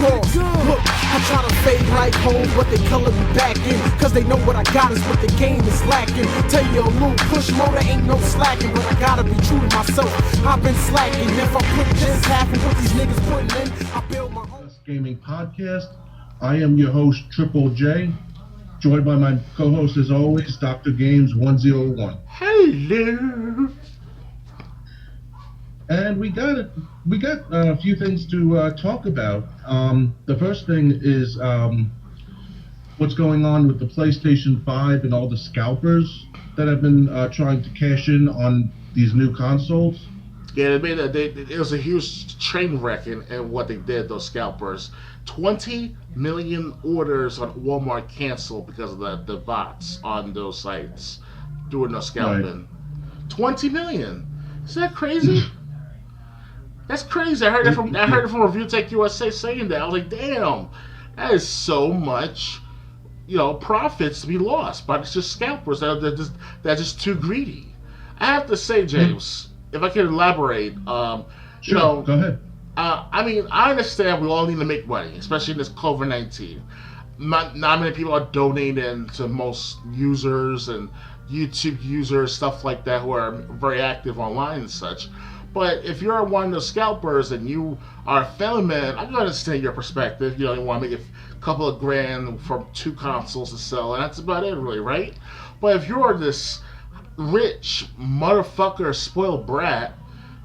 pause. Look, I try to fade like home, but they color me back in, cause they know what I got is what the game is lacking. Tell you a little push more, there ain't no slacking, but I gotta be true to myself. I've been slacking. If I put this half of what these niggas putting in, I build my own gaming podcast. I am your host, Triple J, joined by my co-host as always, Dr. Games 101. Hello. And we got a few things to talk about. The first thing is what's going on with the PlayStation 5 and all the scalpers that have been trying to cash in on these new consoles. Yeah, it was a huge train wreck in what they did, those scalpers. 20 million orders on Walmart canceled because of the bots on those sites doing no scalping. Right. 20 million. Is that crazy? That's crazy. I heard it from Review Tech USA saying that. I was like, damn, that is so much, profits to be lost by just scalpers that are just too greedy. I have to say, James, if I can elaborate, Sure, go ahead. I understand we all need to make money, especially in this COVID-19. Not many people are donating to most users and YouTube users, stuff like that, who are very active online and such. But if you're one of those scalpers and you are a family man, I can understand your perspective. You want to make a couple of grand from 2 consoles to sell, and that's about it, really, right? But if you're this rich motherfucker spoiled brat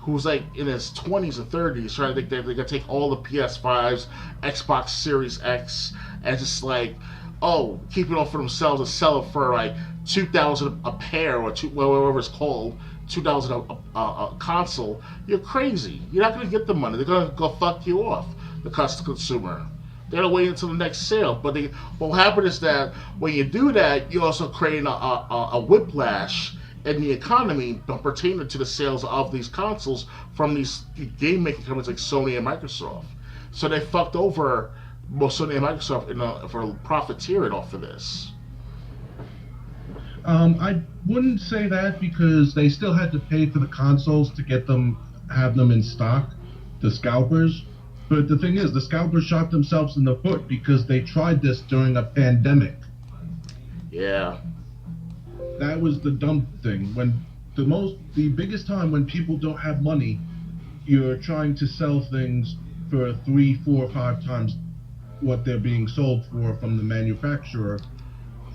who's like in his 20s and 30s trying to think they're gonna take all the PS5s, Xbox Series X, and just keep it all for themselves and sell it for like $2,000 a pair or whatever it's called, $2,000 a console, you're crazy. You're not gonna get the money. They're gonna go fuck you off, the consumer. They're gonna wait until the next sale. But what happened is that when you do that, you're also creating a whiplash in the economy pertaining to the sales of these consoles from these game making companies like Sony and Microsoft. So they fucked over both Sony and Microsoft for profiteering off of this. I wouldn't say that because they still had to pay for the consoles to have them in stock, the scalpers. But the thing is, the scalpers shot themselves in the foot because they tried this during a pandemic. Yeah. That was the dumb thing. When the biggest time when people don't have money, you're trying to sell things for 3, 4, 5 times what they're being sold for from the manufacturer.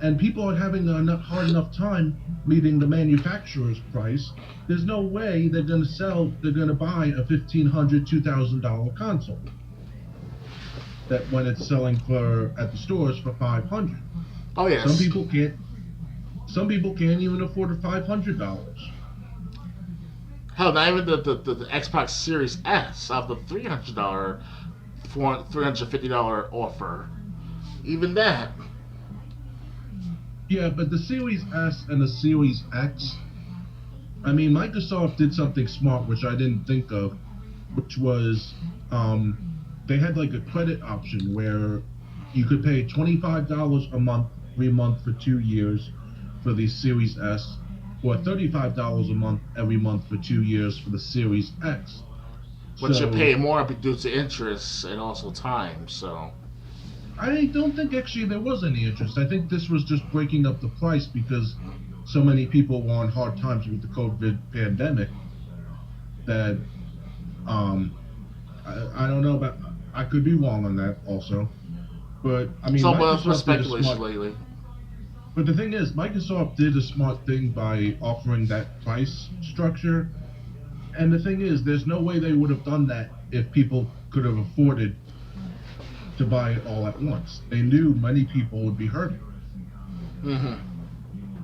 And people are having a hard enough time meeting the manufacturer's price. There's no way they're going to buy a $1,500, $2,000 console that when it's selling at the stores for $500. Oh yes. Some people can't even afford a $500. Hell, not even the Xbox Series S of the $350 offer. Even that. Yeah, but the Series S and the Series X, Microsoft did something smart, which I didn't think of, which was they had like a credit option where you could pay $25 a month, every month for 2 years for the Series S, or $35 a month every month for 2 years for the Series X. But you're paying more due to interest and also time, so... I don't think actually there was any interest. I think this was just breaking up the price because so many people were on hard times with the COVID pandemic that I don't know about. I could be wrong on that also, but Microsoft speculation lately. But the thing is, Microsoft did a smart thing by offering that price structure, and the thing is, there's no way they would have done that if people could have afforded to buy it all at once. They knew many people would be hurting. Mm-hmm.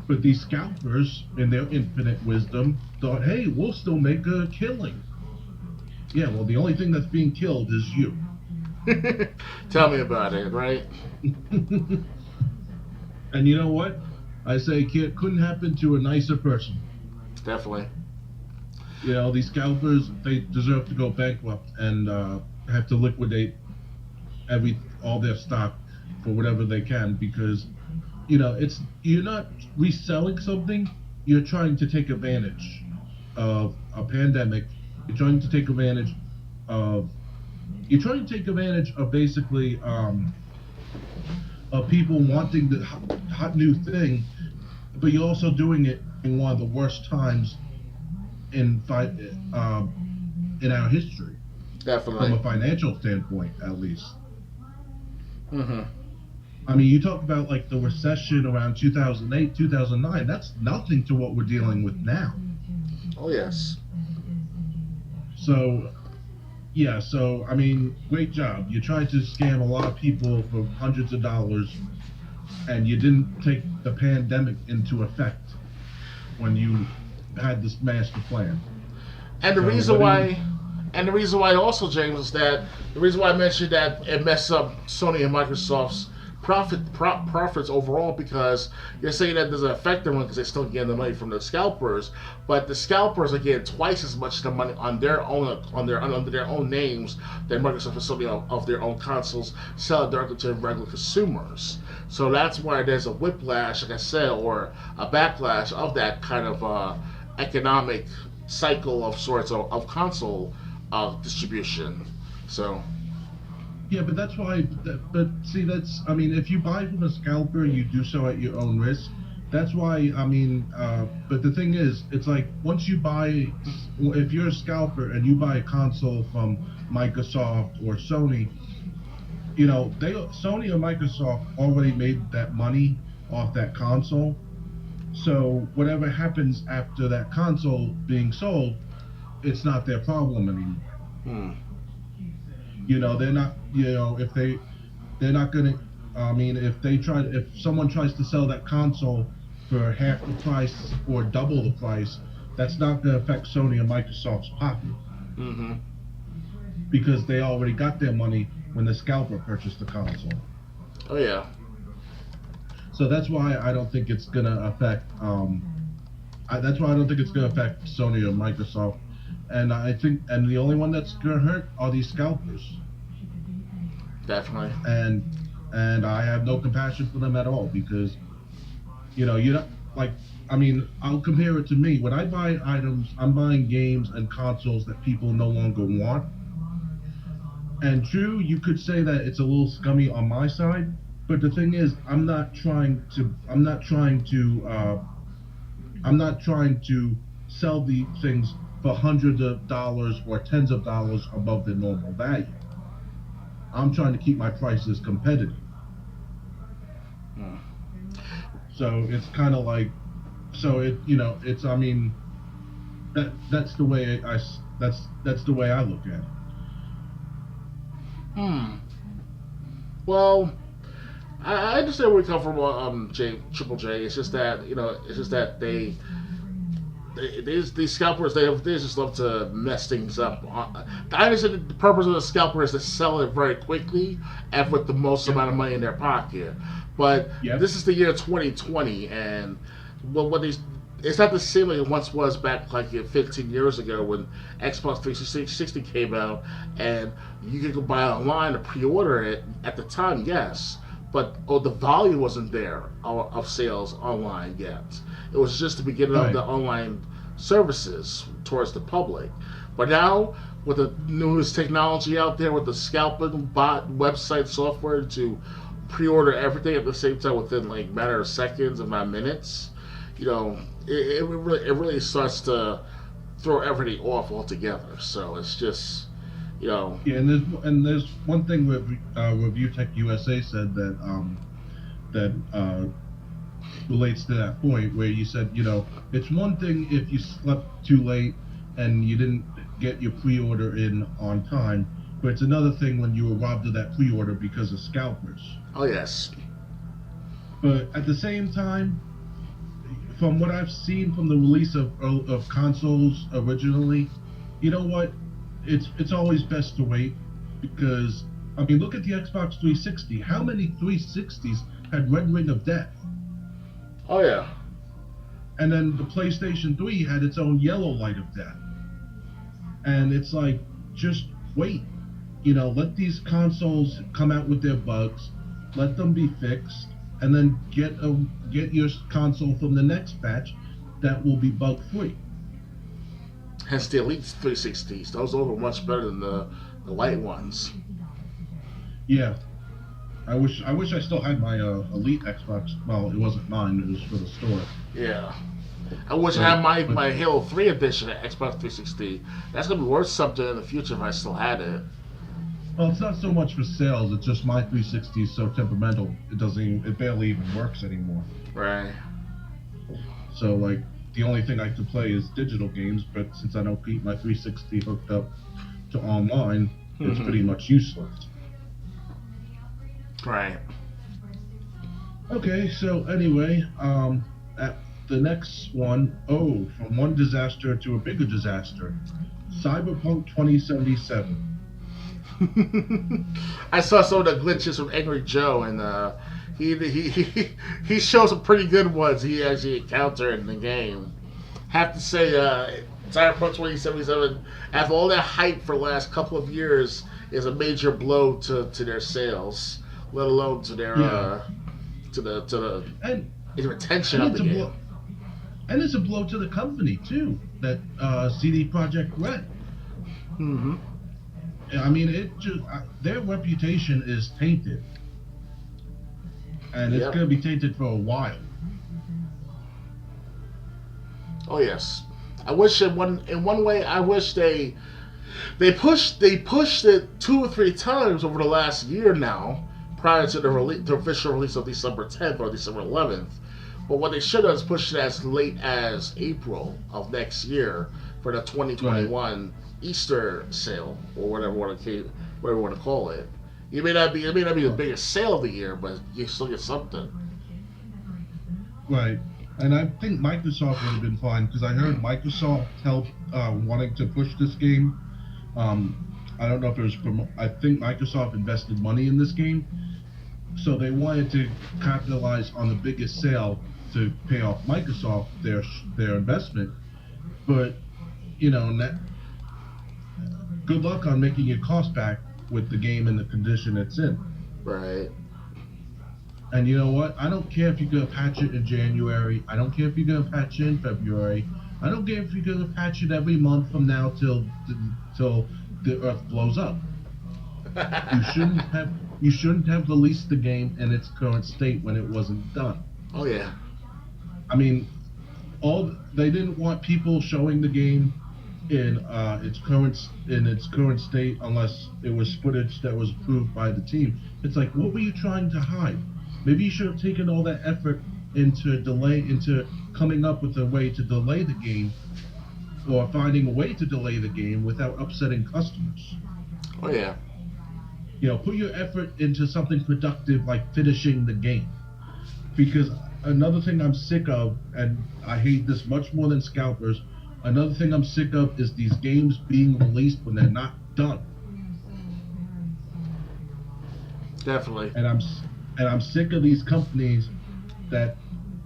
But these scalpers, in their infinite wisdom, thought, hey, we'll still make a killing. Yeah, well, the only thing that's being killed is you. Tell me about it, right? And you know what? I say it couldn't happen to a nicer person. Definitely. These scalpers, they deserve to go bankrupt and have to liquidate all their stock for whatever they can, because you're not reselling something, you're trying to take advantage of a pandemic, you're trying to take advantage of you're trying to take advantage of basically of people wanting the hot new thing, but you're also doing it in one of the worst times in our history. Definitely. From a financial standpoint, at least. Mm-hmm. I mean, you talk about like the recession around 2008, 2009. That's nothing to what we're dealing with now. Oh, yes. So, yeah, so, I mean, great job. You tried to scam a lot of people for hundreds of dollars, and you didn't take the pandemic into effect when you had this master plan. And the reason why also, James, is that the reason why I mentioned that it messed up Sony and Microsoft's profits overall, because you're saying that doesn't affect them because they're still getting the money from the scalpers, but the scalpers are getting twice as much the money on their own under their own names than Microsoft and Sony of their own consoles sell directly to regular consumers. So that's why there's a whiplash, like I said, or a backlash of that kind of economic cycle of sorts of console distribution. So. Yeah, but that's why. But see, that's. I mean, if you buy from a scalper, you do so at your own risk. That's why. I mean, but the thing is, it's like once you buy, if you're a scalper and you buy a console from Microsoft or Sony, you know, Sony or Microsoft already made that money off that console. So whatever happens after that console being sold, it's not their problem anymore. You know, they're not. You know, they're not gonna. I mean, if someone tries to sell that console for half the price or double the price, that's not gonna affect Sony and Microsoft's pocket. Mm-hmm. Because they already got their money when the scalper purchased the console. Oh yeah. So that's why I don't think it's gonna affect. That's why I don't think it's gonna affect Sony or Microsoft. And I think, and the only one that's gonna hurt are these scalpers. Definitely. And I have no compassion for them at all, because, you know, you're not like. I mean, I'll compare it to me. When I buy items, I'm buying games and consoles that people no longer want. And true, you could say that it's a little scummy on my side, but the thing is, I'm not trying to sell the things for hundreds of dollars or tens of dollars above the normal value. I'm trying to keep my prices competitive. So it's kind of like, so it, you know, it's, I mean, that's the way that's the way I look at it. Well, I understand where we come from, Triple J. It's just that, you know, these scalpers, they just love to mess things up. I understand the purpose of the scalper is to sell it very quickly and with the most amount of money in their pocket. But this is the year 2020, and it's not the same like it once was back like 15 years ago when Xbox 360 came out, and you could go buy it online or pre-order it at the time, yes. But the volume wasn't there of sales online yet. It was just the beginning of the online services towards the public. But now, with the newest technology out there, with the scalping bot website software to pre-order everything at the same time within like a matter of seconds, if not minutes, you know, it really starts to throw everything off altogether. So it's just, you know. Yeah, and there's one thing with Review Tech USA said that relates to that point where you said, you know, it's one thing if you slept too late and you didn't get your pre-order in on time, but it's another thing when you were robbed of that pre-order because of scalpers. Oh yes. But at the same time, from what I've seen from the release of consoles originally, you know what? It's always best to wait, because I mean, look at the Xbox 360. How many 360s had Red Ring of Death? Oh yeah. And then the PlayStation 3 had its own Yellow Light of Death. And it's like, just wait. You know, let these consoles come out with their bugs, let them be fixed, and then get your console from the next batch that will be bug free. Hence the Elite 360s. Those were much better than the the white ones. Yeah. I wish I still had my Elite Xbox. Well, it wasn't mine. It was for the store. Yeah. I wish I had my Halo 3 edition at Xbox 360. That's going to be worth something in the future if I still had it. Well, it's not so much for sales. It's just my 360 is so temperamental. It barely even works anymore. Right. So, like, the only thing I can play is digital games, but since I don't keep my 360 hooked up to online, it's pretty much useless. Right. Okay, so anyway, at the next one, from one disaster to a bigger disaster, Cyberpunk 2077. I saw some of the glitches from Angry Joe, and he shows some pretty good ones he actually encountered in the game. Have to say, Cyberpunk 2077, after all that hype for the last couple of years, is a major blow to their sales, let alone to their to the retention of the game. And it's a blow to the company too. That CD Projekt Red. Mm-hmm. I mean, their reputation is tainted, and it's going to be tainted for a while. Oh yes, I wish in one way I wish they pushed it 2 or 3 times over the last year now, prior to the official release of December 10th or December 11th. But what they should have is pushed it as late as April of next year for the 2021 Easter sale, or whatever you want to call it. It may not be the biggest sale of the year, but you still get something. Right. And I think Microsoft would have been fine, because I heard Microsoft helped wanting to push this game. I don't know if it was I think Microsoft invested money in this game, so they wanted to capitalize on the biggest sale to pay off Microsoft their investment. But good luck on making your cost back with the game in the condition it's in. Right. And you know what? I don't care if you're going to patch it in January. I don't care if you're going to patch it in February. I don't care if you're going to patch it every month from now till the Earth blows up. You shouldn't have released the game in its current state when it wasn't done. Oh yeah. I mean, they didn't want people showing the game in its current state unless it was footage that was approved by the team. It's like, what were you trying to hide? Maybe you should have taken all that effort into coming up with a way to delay the game, or finding a way to delay the game without upsetting customers. Oh yeah. Put your effort into something productive like finishing the game. Because another thing I'm sick of, and I hate this much more than scalpers, another thing I'm sick of is these games being released when they're not done. Definitely. And I'm sick of these companies that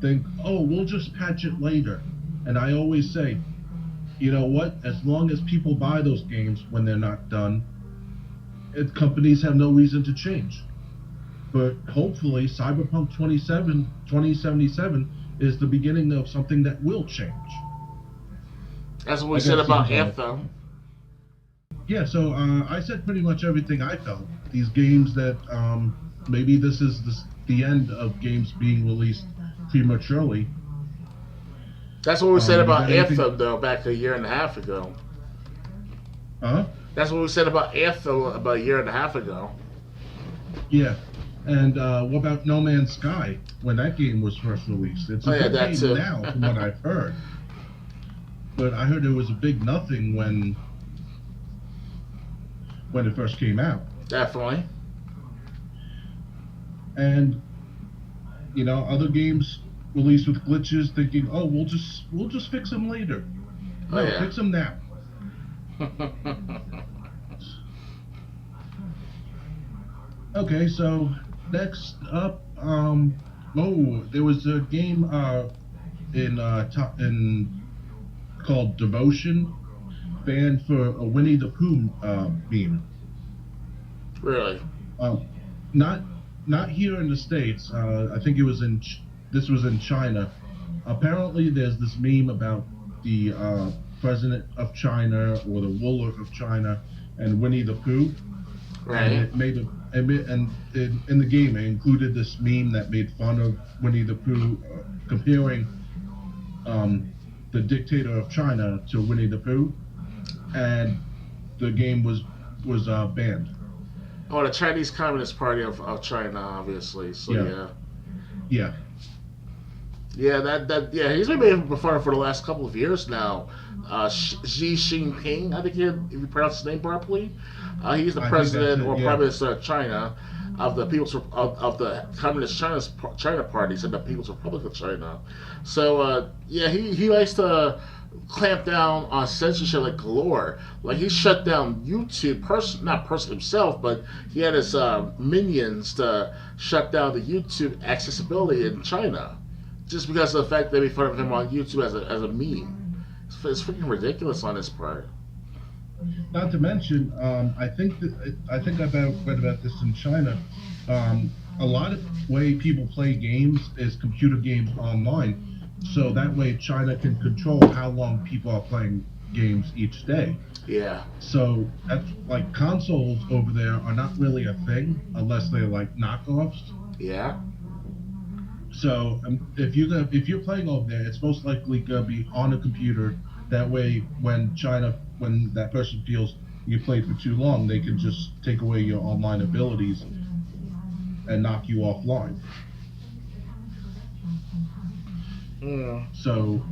think, we'll just patch it later. And I always say, you know what? As long as people buy those games when they're not done, companies have no reason to change. But hopefully, Cyberpunk 2077 is the beginning of something that will change. That's what we said about Anthem. Yeah, so I said pretty much everything I felt. These games that maybe this is the end of games being released prematurely. That's what we said about Anthem, though, back a year and a half ago. Huh? That's what we said about Anthem about a year and a half ago. Yeah. And what about No Man's Sky, when that game was first released? It's a good game too. Now, from what I've heard. But I heard it was a big nothing when it first came out. Definitely. And other games released with glitches, thinking, we'll just fix them later. No, fix them now. Okay, so next up, there was a game called Devotion, banned for a Winnie the Pooh meme. Really? Not here in the States. I think this was in China. Apparently, there's this meme about the president of China or the ruler of China and Winnie the Pooh. Right. And in the game, it included this meme that made fun of Winnie the Pooh, comparing the dictator of China to Winnie the Pooh, and the game was banned. Oh, the Chinese Communist Party of China, obviously. So Yeah. Yeah, he's been making fun for the last couple of years now. Xi Jinping, I think if you pronounce his name properly, he's the president or prime minister of China, of the of the Communist China parties and the People's Republic of China. So he likes to clamp down on censorship like galore. Like he shut down YouTube, not personally himself, but he had his minions to shut down the YouTube accessibility in China, just because of the fact they made fun of him on YouTube as a meme. It's freaking ridiculous on his part. Not to mention, I think I've read about this in China. A lot of way people play games is computer games online, so that way China can control how long people are playing games each day. Yeah. So that's like consoles over there are not really a thing unless they're like knockoffs. Yeah. So if you're playing over there, it's most likely gonna be on a computer. That way, when that person feels you played for too long, they can just take away your online abilities and knock you offline. Yeah. So,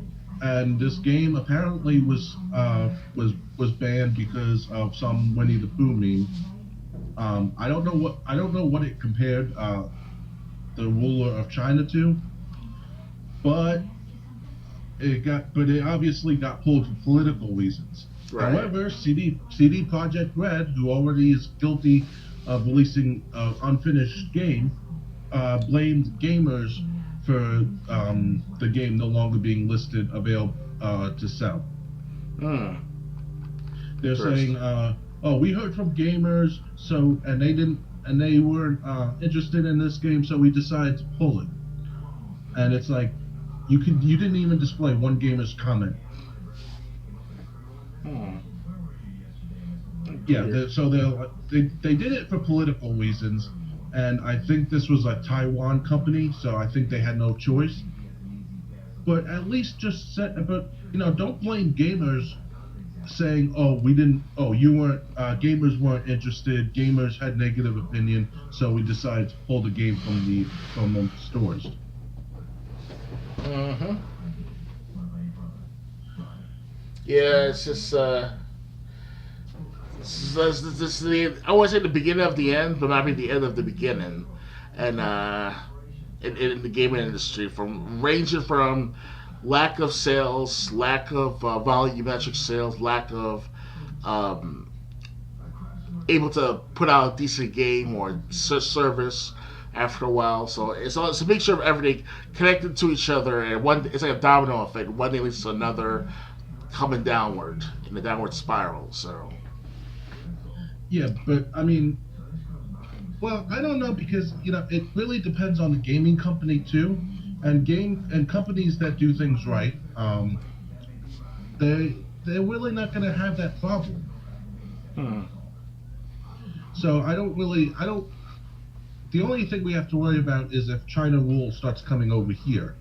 and this game apparently was banned because of some Winnie the Pooh meme. I don't know what it compared the ruler of China to, but it obviously got pulled for political reasons. Right. However, CD Projekt Red, who already is guilty of releasing an unfinished game, blamed gamers for the game no longer being listed available to sell. They're saying, we heard from gamers, and they weren't interested in this game, so we decided to pull it. And it's like, you didn't even display one gamer's comment. Yeah, so they did it for political reasons, and I think this was a Taiwan company, so I think they had no choice. But at least just don't blame gamers saying, gamers weren't interested, gamers had negative opinion, so we decided to pull the game from the stores. Mm-hmm. Yeah, it's just this I want to say the beginning of the end, but maybe the end of the beginning, and in the gaming industry, ranging from lack of sales, lack of volumetric sales, lack of able to put out a decent game or service after a while. So it's a mixture of everything connected to each other, and it's like a domino effect. One thing leads to another, coming downward in a downward spiral. So yeah, but I mean, well, I don't know, because it really depends on the gaming company too, and companies that do things right, they're really not going to have that problem. So the only thing we have to worry about is if China rule starts coming over here.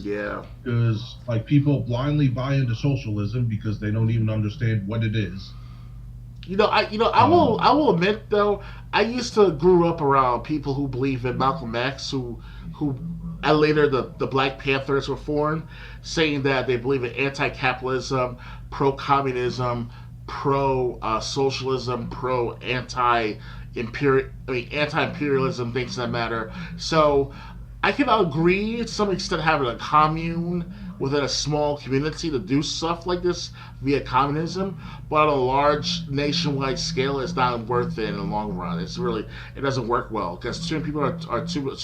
Yeah. Because people blindly buy into socialism because they don't even understand what it is. I will admit though, I used to grew up around people who believe in Malcolm X, who and later the Black Panthers were formed, saying that they believe in anti-capitalism, pro-communism, pro-socialism, anti-imperialism, things that matter. So I can agree to some extent having a commune within a small community to do stuff like this via communism, but on a large nationwide scale, it's not worth it in the long run. It doesn't work well because too many people are too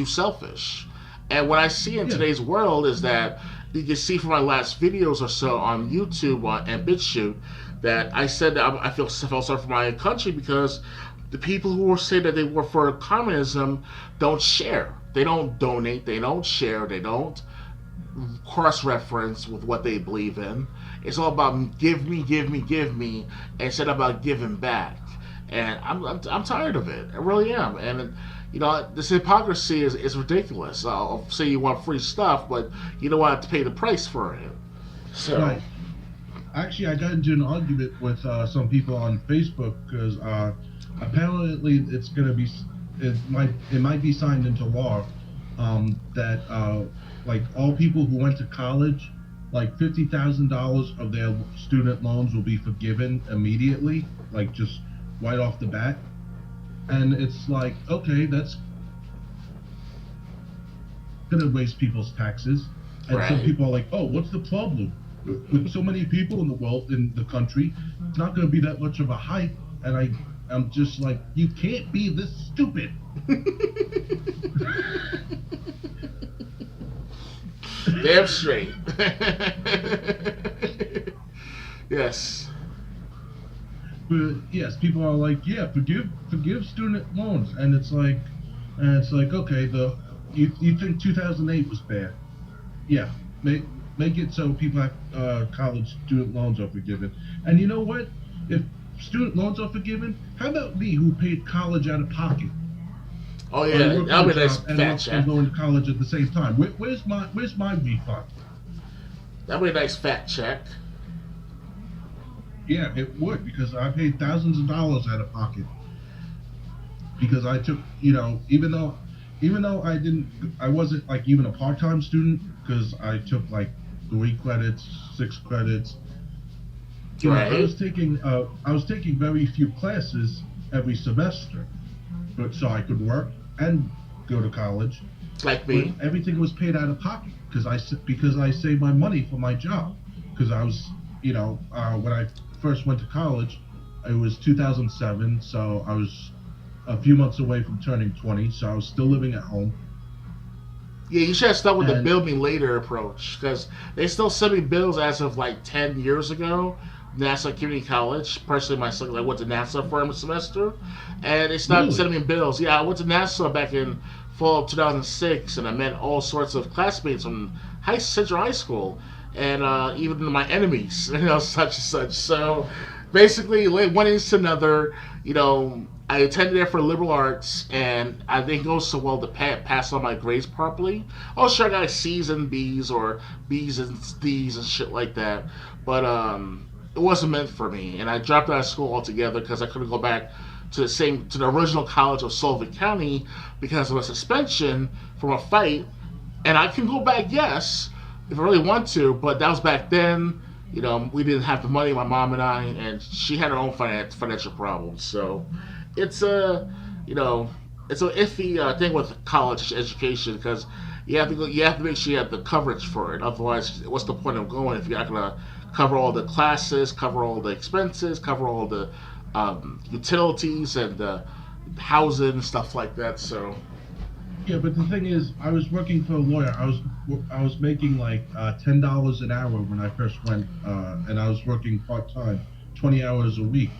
selfish. And what I see in today's world is that you can see from my last videos or so on YouTube and BitChute that I said that I felt sorry for my country because the people who say that they were for communism don't share. They don't donate. They don't share. They don't cross-reference with what they believe in. It's all about give me, give me, give me, instead of about giving back. And I'm tired of it. I really am. And this hypocrisy is ridiculous. I'll say you want free stuff, but you don't want to pay the price for it. So. Right. Actually, I got into an argument with some people on Facebook because apparently it's going to be, it might be signed into law that like all people who went to college, like $50,000 of their student loans will be forgiven immediately, like just right off the bat. And it's like, okay, that's gonna raise people's taxes. And right. Some people are like, oh, what's the problem? With so many people in the world, in the country, it's not gonna be that much of a hike. And I'm just like, you can't be this stupid. Damn straight. Yes. But yes, people are like, yeah, forgive student loans, and it's like, okay, you think 2008 was bad? Yeah, make it so people have college student loans are forgiven. And you know what? If student loans are forgiven, how about me who paid college out of pocket? Oh yeah, that'll be a nice fat check. And going to college at the same time. Where's my refund? That'll be a nice fat check. Yeah, it would, because I paid thousands of dollars out of pocket. Because I took, even though I wasn't like even a part-time student, because I took like 3 credits, 6 credits. Right. I was taking very few classes every semester, but so I could work and go to college. Like me. But everything was paid out of pocket because I saved my money for my job. Because I was, when I first went to college, it was 2007, so I was a few months away from turning 20, so I was still living at home. Yeah, you should have stuck with the bill me later approach, because they still send me bills as of like 10 years ago. NASA Community College. Personally, myself, I went to NASA for a semester, and they stopped sending me bills. Yeah, I went to NASA back in fall of 2006, and I met all sorts of classmates from Central High School, and even my enemies, such and such. So basically, one into another, I attended there for liberal arts, and I think it goes so well to pass on my grades properly. Oh, sure, I got C's and B's, or B's and D's and shit like that, but it wasn't meant for me, and I dropped out of school altogether because I couldn't go back to the original college of Sullivan County because of a suspension from a fight. And I can go back, yes, if I really want to, but that was back then. We didn't have the money, my mom and I, and she had her own financial problems. So it's it's an iffy thing with college education, because you have to make sure you have the coverage for it. Otherwise, what's the point of going if you're not gonna cover all the classes, cover all the expenses, cover all the utilities and housing and stuff like that? So yeah, but the thing is, I was working for a lawyer. I was making like $10 an hour when I first went, and I was working part-time, 20 hours a week.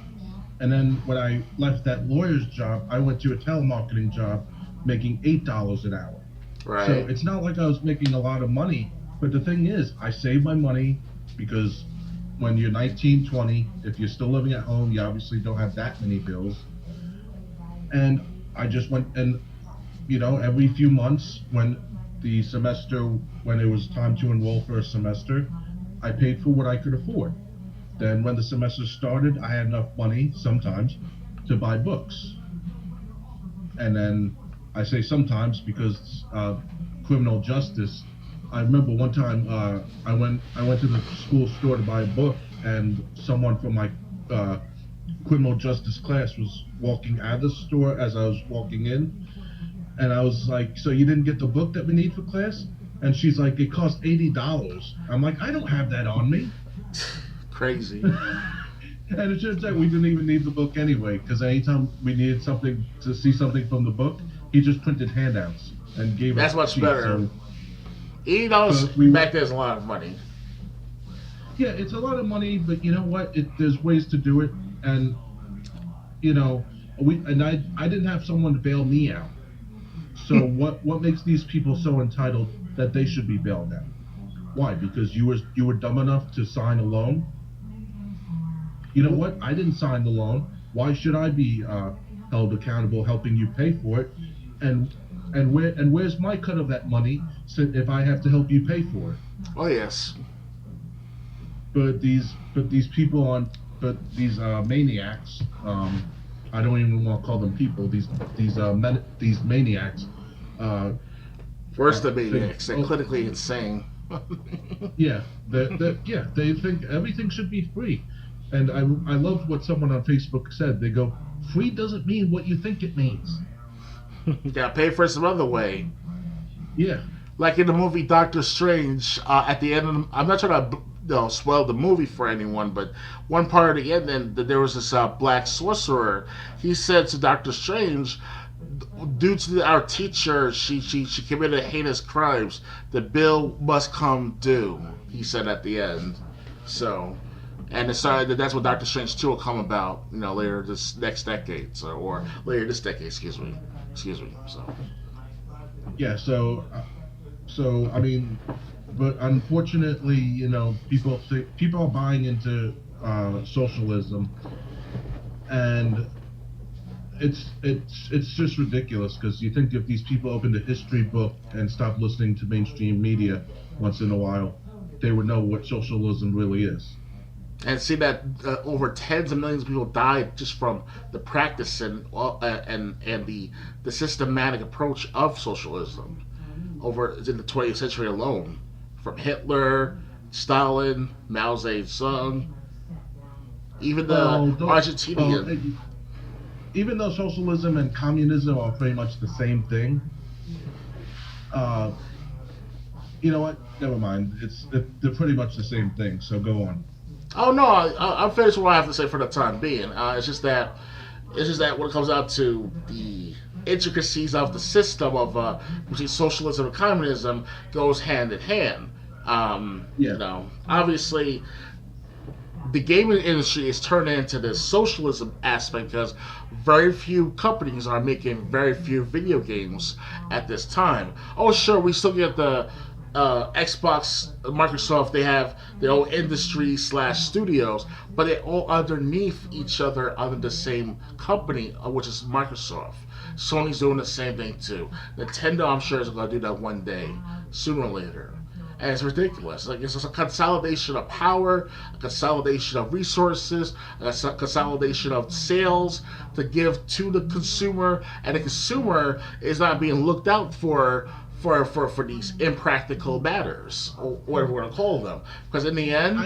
And then when I left that lawyer's job, I went to a telemarketing job making $8 an hour. Right. So it's not like I was making a lot of money, but the thing is, I saved my money, because when you're 19, 20, if you're still living at home, you obviously don't have that many bills. And I just went, and every few months when it was time to enroll for a semester, I paid for what I could afford. Then when the semester started, I had enough money sometimes to buy books. And then I say sometimes because criminal justice. I remember one time I went to the school store to buy a book, and someone from my criminal justice class was walking out of the store as I was walking in, and I was like, "So you didn't get the book that we need for class?" And she's like, "It cost $80." I'm like, "I don't have that on me." Crazy. And it turns out we didn't even need the book anyway, because anytime we needed something to see something from the book, he just printed handouts and gave us. That's much better. So, $80 back there's a lot of money. Yeah, it's a lot of money, but you know what? There's ways to do it, and I didn't have someone to bail me out. So what makes these people so entitled that they should be bailed out? Why? Because you were dumb enough to sign a loan. You know what? I didn't sign the loan. Why should I be held accountable, helping you pay for it? And where's my cut of that money? So if I have to help you pay for it. Oh yes. But these people on these maniacs. I don't even want to call them people. These maniacs. Worse than maniacs. They're clinically insane. Yeah, they think everything should be free, and I love what someone on Facebook said. They go, "Free doesn't mean what you think it means." You gotta pay for it some other way. Yeah. Like in the movie Doctor Strange, at the end of I'm not trying to spoil the movie for anyone, but one part at the end, then there was this black sorcerer. He said to Doctor Strange, due to our teacher, she committed heinous crimes. The bill must come due. He said at the end. So, and decided that's what Doctor Strange 2 will come about. Later this next decade, or later this decade. Excuse me. So. Yeah. So I mean, but unfortunately, people are buying into socialism, and it's just ridiculous, because you think if these people opened a history book and stopped listening to mainstream media once in a while, they would know what socialism really is. And see that over tens of millions of people died just from the practice and the systematic approach of socialism in the 20th century alone, from Hitler, Stalin, Mao Zedong, even the Argentinian. Even though socialism and communism are pretty much the same thing, you know what? Never mind. They're pretty much the same thing. So go on. Oh no, I'm finished with what I have to say for the time being. It's just that when it comes out to the intricacies of the system of between socialism and communism goes hand in hand. Obviously, the gaming industry is turning into this socialism aspect because very few companies are making very few video games at this time. Oh, sure, we still get the Xbox, Microsoft, they have their own industry / studios, but they're all underneath each other under the same company, which is Microsoft. Sony's doing the same thing too. Nintendo, I'm sure, is going to do that one day, sooner or later. And it's ridiculous. Like, it's just a consolidation of power, a consolidation of resources, a consolidation of sales to give to the consumer, and the consumer is not being looked out for these impractical matters, or whatever we're gonna call them. Because in the end,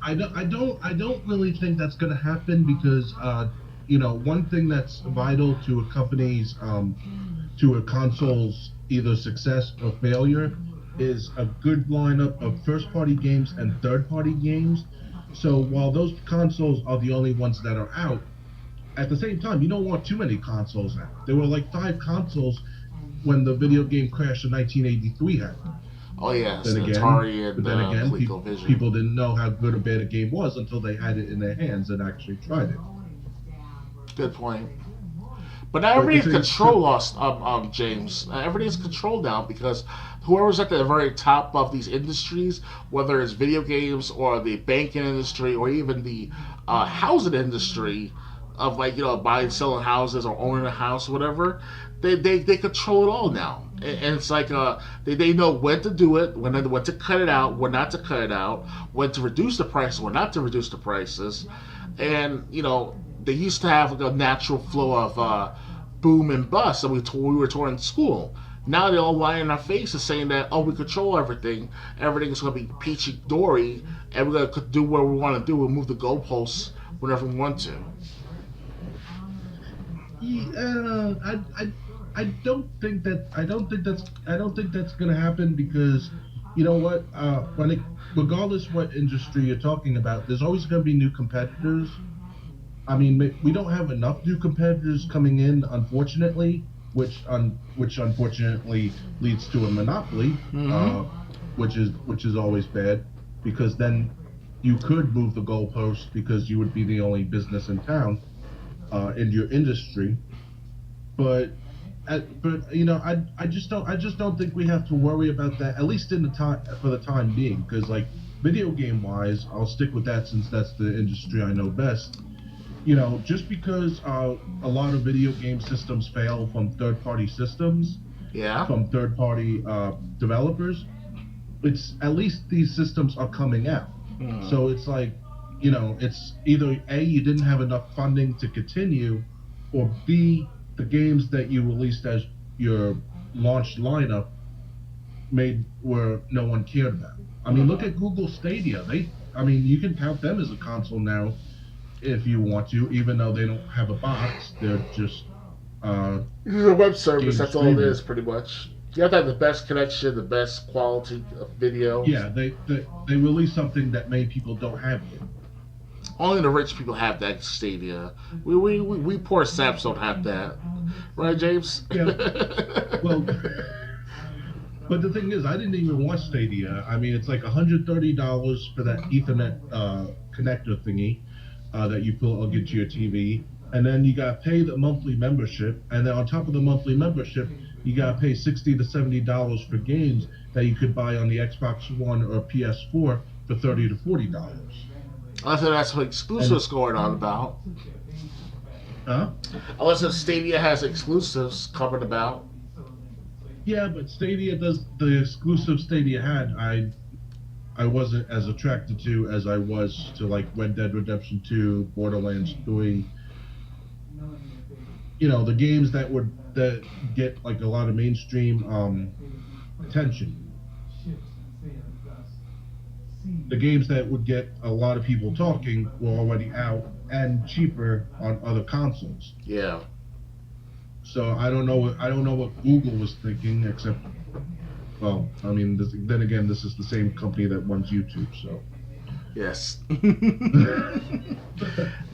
I don't really think that's gonna happen, because one thing that's vital to a company's to a console's either success or failure is a good lineup of first-party games and third-party games. So while those consoles are the only ones that are out, at the same time, you don't want too many consoles out. There were like 5 consoles when the video game crash in 1983 happened. Oh yes, then again, Atari and ColecoVision. People didn't know how good or bad a game was until they had it in their hands and actually tried it. Good point. But now everybody's control lost, James. Everybody's controlled now, because whoever's at the very top of these industries, whether it's video games or the banking industry or even the housing industry of buying, selling houses or owning a house or whatever, they control it all now. And it's like they know when to do it, when to cut it out, when not to cut it out, when to reduce the prices, when not to reduce the prices. And they used to have a natural flow of boom and bust that we were taught in school. Now they're all lying in our faces saying that, we control everything. Everything is going to be peachy dory, and we're going to do what we want to do. We'll move the goalposts whenever we want to. Yeah, I don't think that's going to happen, because you know what? Regardless what industry you're talking about, there's always going to be new competitors. I mean, we don't have enough new competitors coming in, unfortunately, which unfortunately leads to a monopoly, which is always bad, because then you could move the goalpost, because you would be the only business in town in your industry. But but I just don't think we have to worry about that, at least in the time for the time being, because like video game wise, I'll stick with that since that's the industry I know best. Just because a lot of video game systems fail from third-party systems, Yeah. from third-party developers, it's at least these systems are coming out. So it's like, it's either A, you didn't have enough funding to continue, or B, the games that you released as your launch lineup where no one cared about. I mean, look at Google Stadia. You can count them as a console now if you want to, even though they don't have a box. They're just This is a web service. That's all it streaming. is, pretty much. You have to have the best connection, the best quality of video. Yeah, they release something that many people don't have yet. Only the rich people have that Stadia. We poor saps don't have that, right, James? Yeah. Well, but the thing is, I didn't even watch Stadia. I mean, it's like $130 for that Ethernet connector thingy that you plug into your TV, and then you gotta pay the monthly membership, and then on top of the monthly membership, you gotta pay $60 to $70 for games that you could buy on the Xbox One or PS4 for $30 to $40. Unless that's what exclusives going on about. Huh? Unless if Stadia has exclusives covered about. Yeah, but Stadia does the exclusive Stadia had. I wasn't as attracted to as I was to like Red Dead Redemption 2, Borderlands 3. The games that get like a lot of mainstream attention. The games that would get a lot of people talking were already out and cheaper on other consoles. Yeah. So I don't know what Google was thinking, except, well, I mean, then again, this is the same company that runs YouTube, so. Yes.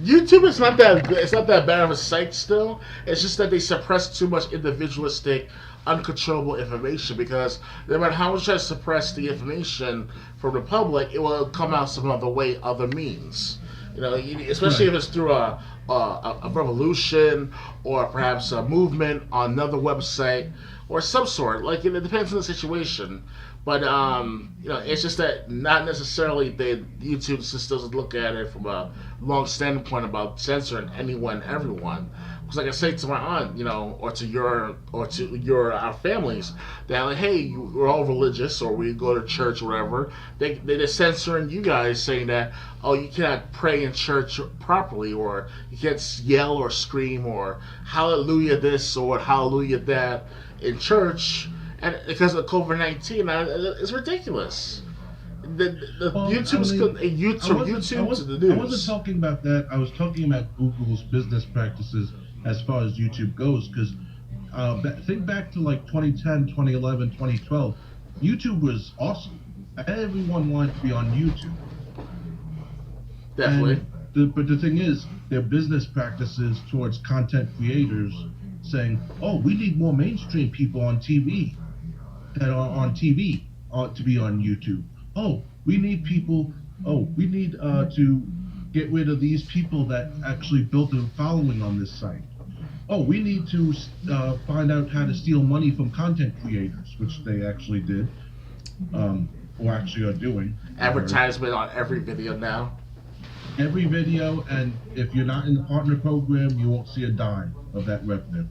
YouTube is not that good. It's not that bad of a site still. It's just that they suppress too much individualistic, uncontrollable information, because no matter how much I suppress the information from the public, it will come out some other way, other means. Especially if it's through a revolution or perhaps a movement on another website or some sort. Like, it depends on the situation. But it's just that not necessarily YouTube just doesn't look at it from a long standpoint about censoring anyone, everyone. Because like I say to my aunt, or to our families, that like, hey, we're all religious, or we go to church or whatever. They're censoring you guys, saying that, oh, you cannot pray in church properly, or you can't yell or scream or hallelujah this or hallelujah that in church. And because of COVID-19, it's ridiculous. YouTube's to the news. I wasn't talking about that. I was talking about Google's business practices as far as YouTube goes. Because think back to like 2010, 2011, 2012. YouTube was awesome. Everyone wanted to be on YouTube. Definitely. But the thing is, their business practices towards content creators saying, oh, we need more mainstream people on TV. That are on TV to be on YouTube. Oh, we need to get rid of these people that actually built a following on this site. Oh, we need to find out how to steal money from content creators, which they actually did, or actually are doing. Advertisement on every video now. Every video, and if you're not in the partner program, you won't see a dime of that revenue.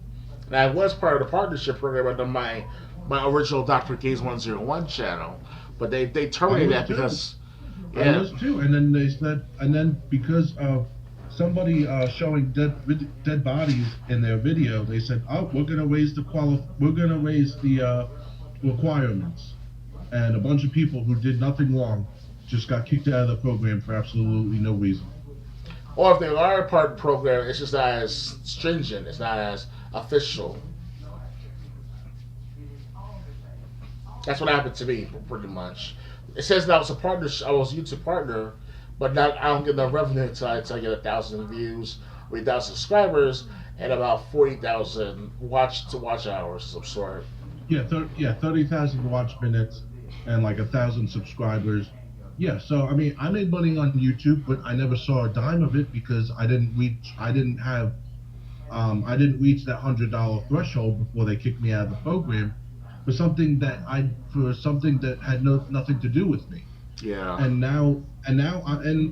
And I was part of the partnership program under my original Dr. Gaze 101 channel, but they terminated that because I was too, and then they said, because of somebody showing dead bodies in their video, they said, oh, we're gonna raise the requirements, and a bunch of people who did nothing wrong just got kicked out of the program for absolutely no reason. Or if they are a part of the program, it's just not as stringent, it's not as official. That's what happened to me, pretty much. It says that I was a partner, I was a YouTube partner, but I don't get enough revenue until I get 1,000 views, 8,000 subscribers, and about 40,000 watch hours of some sort. Yeah, 30,000 watch minutes and like 1,000 subscribers. Yeah, so I mean, I made money on YouTube, but I never saw a dime of it because I didn't have I didn't reach that $100 threshold before they kicked me out of the program for something that had nothing to do with me. Yeah. And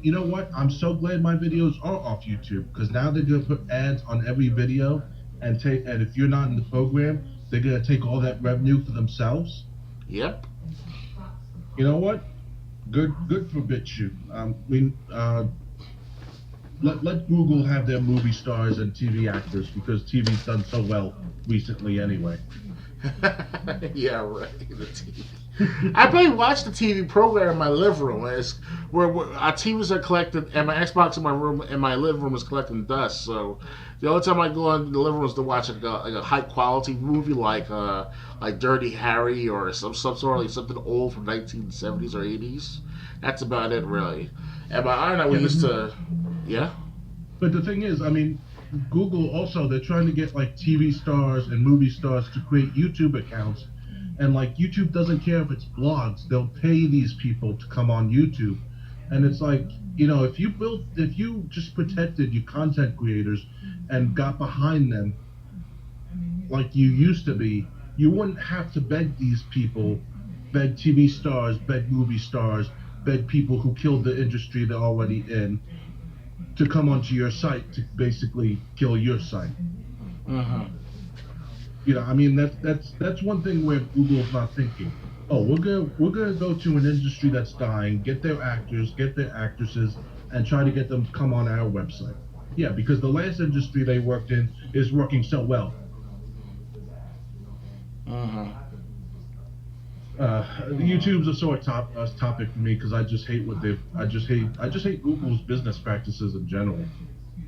you know what? I'm so glad my videos are off YouTube, because now they're gonna put ads on every video, and if you're not in the program, they're gonna take all that revenue for themselves. Yep. You know what? Good for BitChute. Let Google have their movie stars and TV actors, because TV's done so well recently anyway. Yeah, right. The TV. I probably watch the TV program in my living room. It's where our TVs are collected, and my Xbox in my room in my living room is collecting dust. So the only time I go in the living room is to watch like a high quality movie like Dirty Harry or some sort of like something old from 1970s or 80s. That's about it, really. And my aunt and I we used to, yeah. But the thing is, I mean, Google also, they're trying to get like TV stars and movie stars to create YouTube accounts, and like YouTube doesn't care if it's blogs. They'll pay these people to come on YouTube, and it's like, you know, if you just protected your content creators and got behind them like you used to be, you wouldn't have to beg these people, beg TV stars, beg movie stars, beg people who killed the industry they're already in to come onto your site to basically kill your site. You know, I mean, that's one thing where Google's not thinking, oh, we're gonna go to an industry that's dying, get their actors, get their actresses, and try to get them to come on our website. Yeah, because the last industry they worked in is working so well. YouTube's a sore topic for me, because I just hate I just hate Google's business practices in general.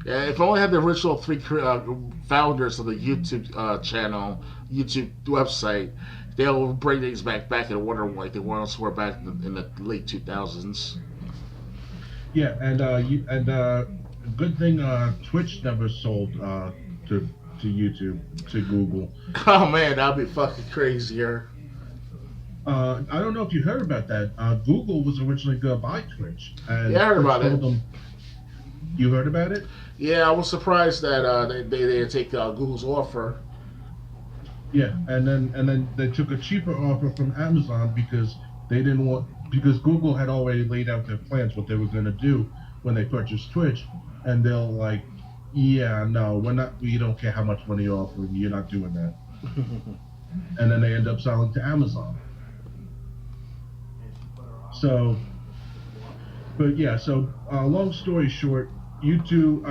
Yeah, if I only had the original three founders of the YouTube channel, YouTube website, they'll bring things back in order like they once were back in the late 2000s. Yeah, and good thing Twitch never sold to YouTube, to Google. Oh man, that'd be fucking crazier. I don't know if you heard about that. Google was originally going to buy Twitch. And yeah, I heard about it. You heard about it? Yeah, I was surprised that they didn't take Google's offer. Yeah, and then they took a cheaper offer from Amazon because because Google had already laid out their plans, what they were going to do when they purchased Twitch, and they're like, yeah, no, we don't care how much money you're offering, you're not doing that. And then they end up selling to Amazon. So, but yeah, so long story short, Google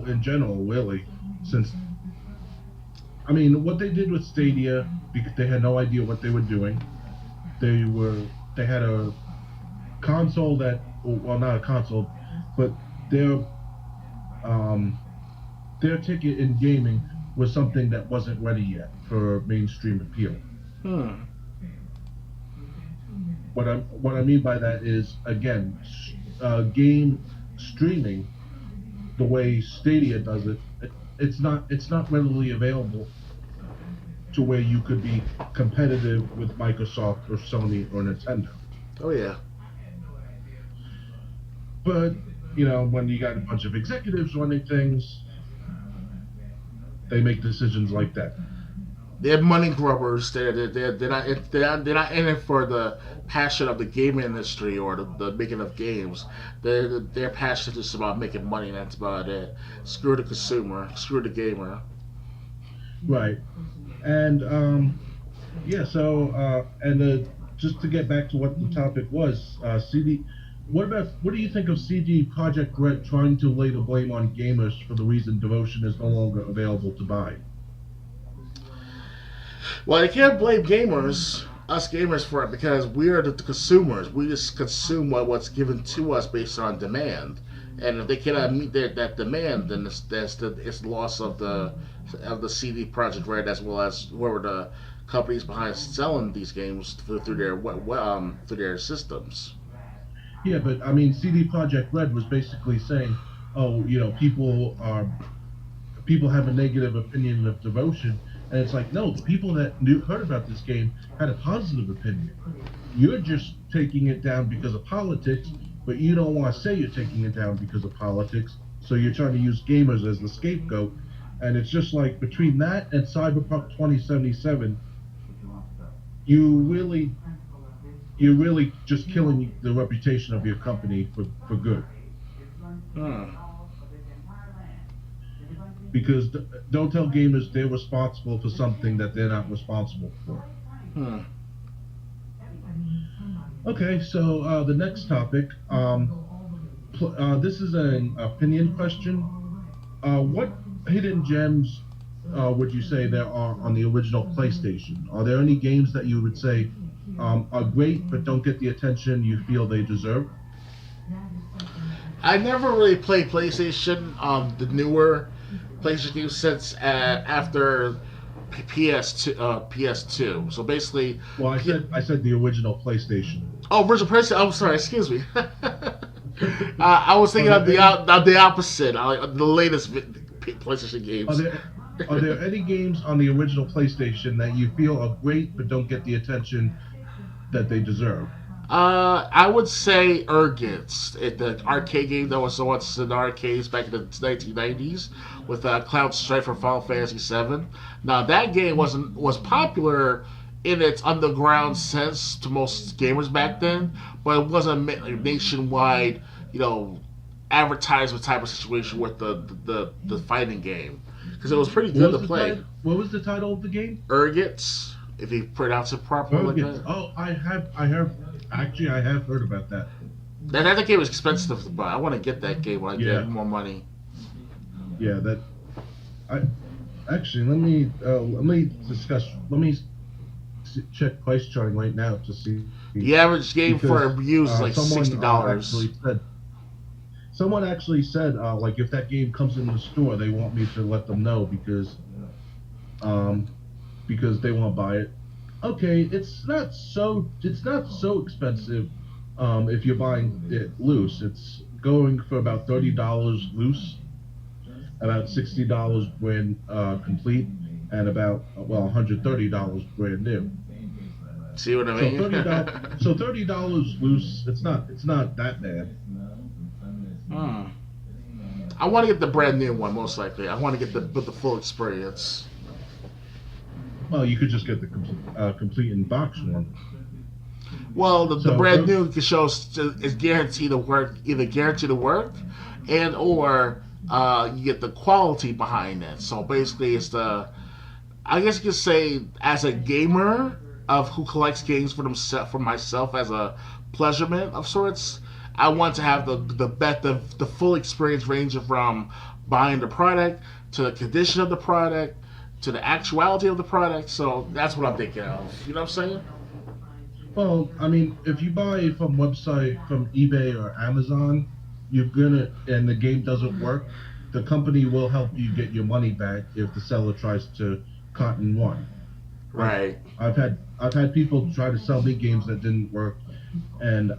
in general, really, what they did with Stadia, because they had no idea what they were doing. They had a console not a console, but their ticket in gaming was something that wasn't ready yet for mainstream appeal. What I mean by that is, again, game streaming, the way Stadia does it, it's not readily available to where you could be competitive with Microsoft or Sony or Nintendo. Oh yeah. But when you got a bunch of executives running things, they make decisions like that. They're money grubbers. They're not in it for the passion of the game industry or the making of games. They're passionate just about making money, and that's about it. Screw the consumer. Screw the gamer. Right. And just to get back to what the topic was, CD. What do you think of CD Projekt Red trying to lay the blame on gamers for the reason Devotion is no longer available to buy? Well, they can't blame us gamers for it, because we are the consumers. We just consume what's given to us based on demand. And if they cannot meet that demand, then it's loss of the CD Projekt Red, as well as whoever the companies behind selling these games through their systems. Yeah, but CD Projekt Red was basically saying, people have a negative opinion of Devotion, and it's like, no, the people that heard about this game had a positive opinion. You're just taking it down because of politics, but you don't want to say you're taking it down because of politics, So you're trying to use gamers as the scapegoat, and it's just like between that and Cyberpunk 2077, you really you're really just killing the reputation of your company for good. Because don't tell gamers they're responsible for something that they're not responsible for. Okay, so the next topic. This is an opinion question. What hidden gems would you say there are on the original PlayStation? Are there any games that you would say are great but don't get the attention you feel they deserve? I never really played PlayStation, the newer PlayStation games since after PS2. PS2. So basically, well, I said the original PlayStation. Oh, original PlayStation. I'm sorry. Excuse me. I was thinking of the opposite. The latest PlayStation games. Are there any games on the original PlayStation that you feel are great but don't get the attention that they deserve? I would say Urgits, the arcade game that was once in arcades back in the 1990s with Cloud Strife from Final Fantasy VII. Now that game was popular in its underground sense to most gamers back then, but it wasn't a nationwide, advertisement type of situation with the fighting game because it was pretty good to play. What was the title of the game? Urgits, if you pronounce it properly. Urgits. Like that. Oh, I have. Actually, I have heard about that. That game is expensive to buy. I want to get that game when I get more money. Yeah, actually, let me check price chart right now to see. The average game for used is like $60. Someone actually said, like, if that game comes in the store, they want me to let them know because they want to buy it. Okay, it's not so expensive if you're buying it loose. It's going for about $30 loose, about $60 brand complete, and about $130 brand new. See what I mean? So $30 loose. It's not that bad. I want to get the brand new one most likely. I want to get the full experience. Well, you could just get the complete in box one. Well, the brand new shows is guaranteed to work, either guaranteed to work, and or you get the quality behind it. So basically, it's I guess you could say, as a gamer of who collects games for myself as a pleasurement of sorts, I want to have the full experience ranging from buying the product to the condition of the product to the actuality of the product. So that's what I'm thinking of. You know what I'm saying? Well, I mean, if you buy from eBay or Amazon, and the game doesn't work, the company will help you get your money back if the seller tries to cut and run. Right. I've had people try to sell me games that didn't work, and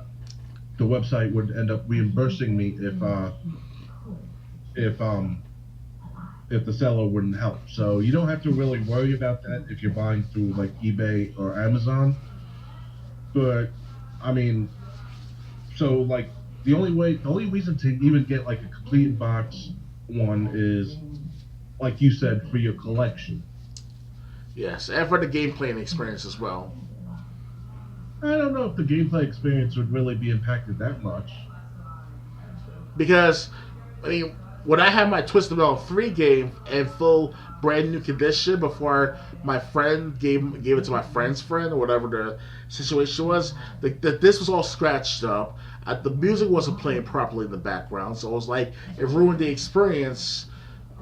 the website would end up reimbursing me if the seller wouldn't help. So you don't have to really worry about that if you're buying through like eBay or Amazon. But I mean, so like the only reason to even get like a complete box one is, like you said, for your collection. Yes, and for the gameplay and experience as well. I don't know if the gameplay experience would really be impacted that much. Because, I mean, when I had my Twisted Metal 3 game in full brand new condition before my friend gave it to my friend's friend or whatever the situation was, this was all scratched up. The music wasn't playing properly in the background, so it was like it ruined the experience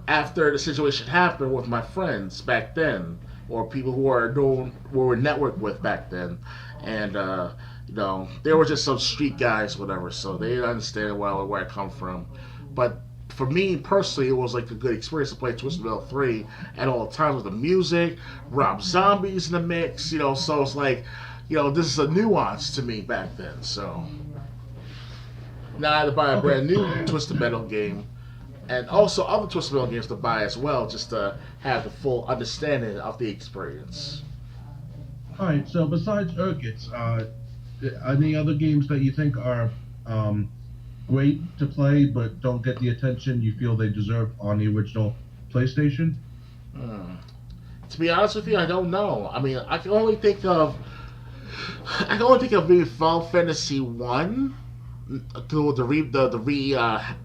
after the situation happened with my friends back then, or people who were networked with back then. And they were just some street guys, whatever, so they didn't understand where I come from. But for me personally, it was like a good experience to play Twisted Metal 3 at all times with the music, Rob Zombie's in the mix, so it's like, this is a nuance to me back then. So now I had to buy a brand new Twisted Metal game, and also other Twisted Metal games to buy as well, just to have the full understanding of the experience. Alright, so besides Urgits, any other games that you think are great to play, but don't get the attention you feel they deserve on the original PlayStation? Hmm. To be honest with you, I don't know. I mean, I can only think of maybe Final Fantasy One, the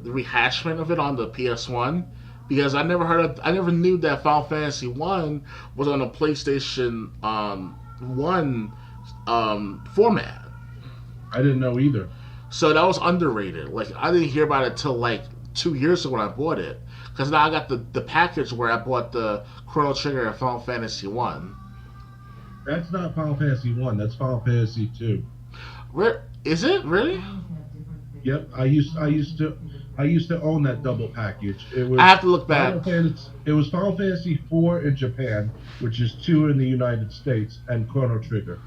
rehashment of it on the PS1, because I never knew that Final Fantasy One was on a PlayStation One format. I didn't know either. So that was underrated. Like I didn't hear about it till like 2 years ago when I bought it, because now I got the package where I bought the Chrono Trigger and Final Fantasy One. That's not Final Fantasy 1, that's Final Fantasy 2. Where is it really? Yep, I used to own that double package. It was I have to look back. It was Final Fantasy 4 in Japan, which is 2 in the United States, and Chrono Trigger.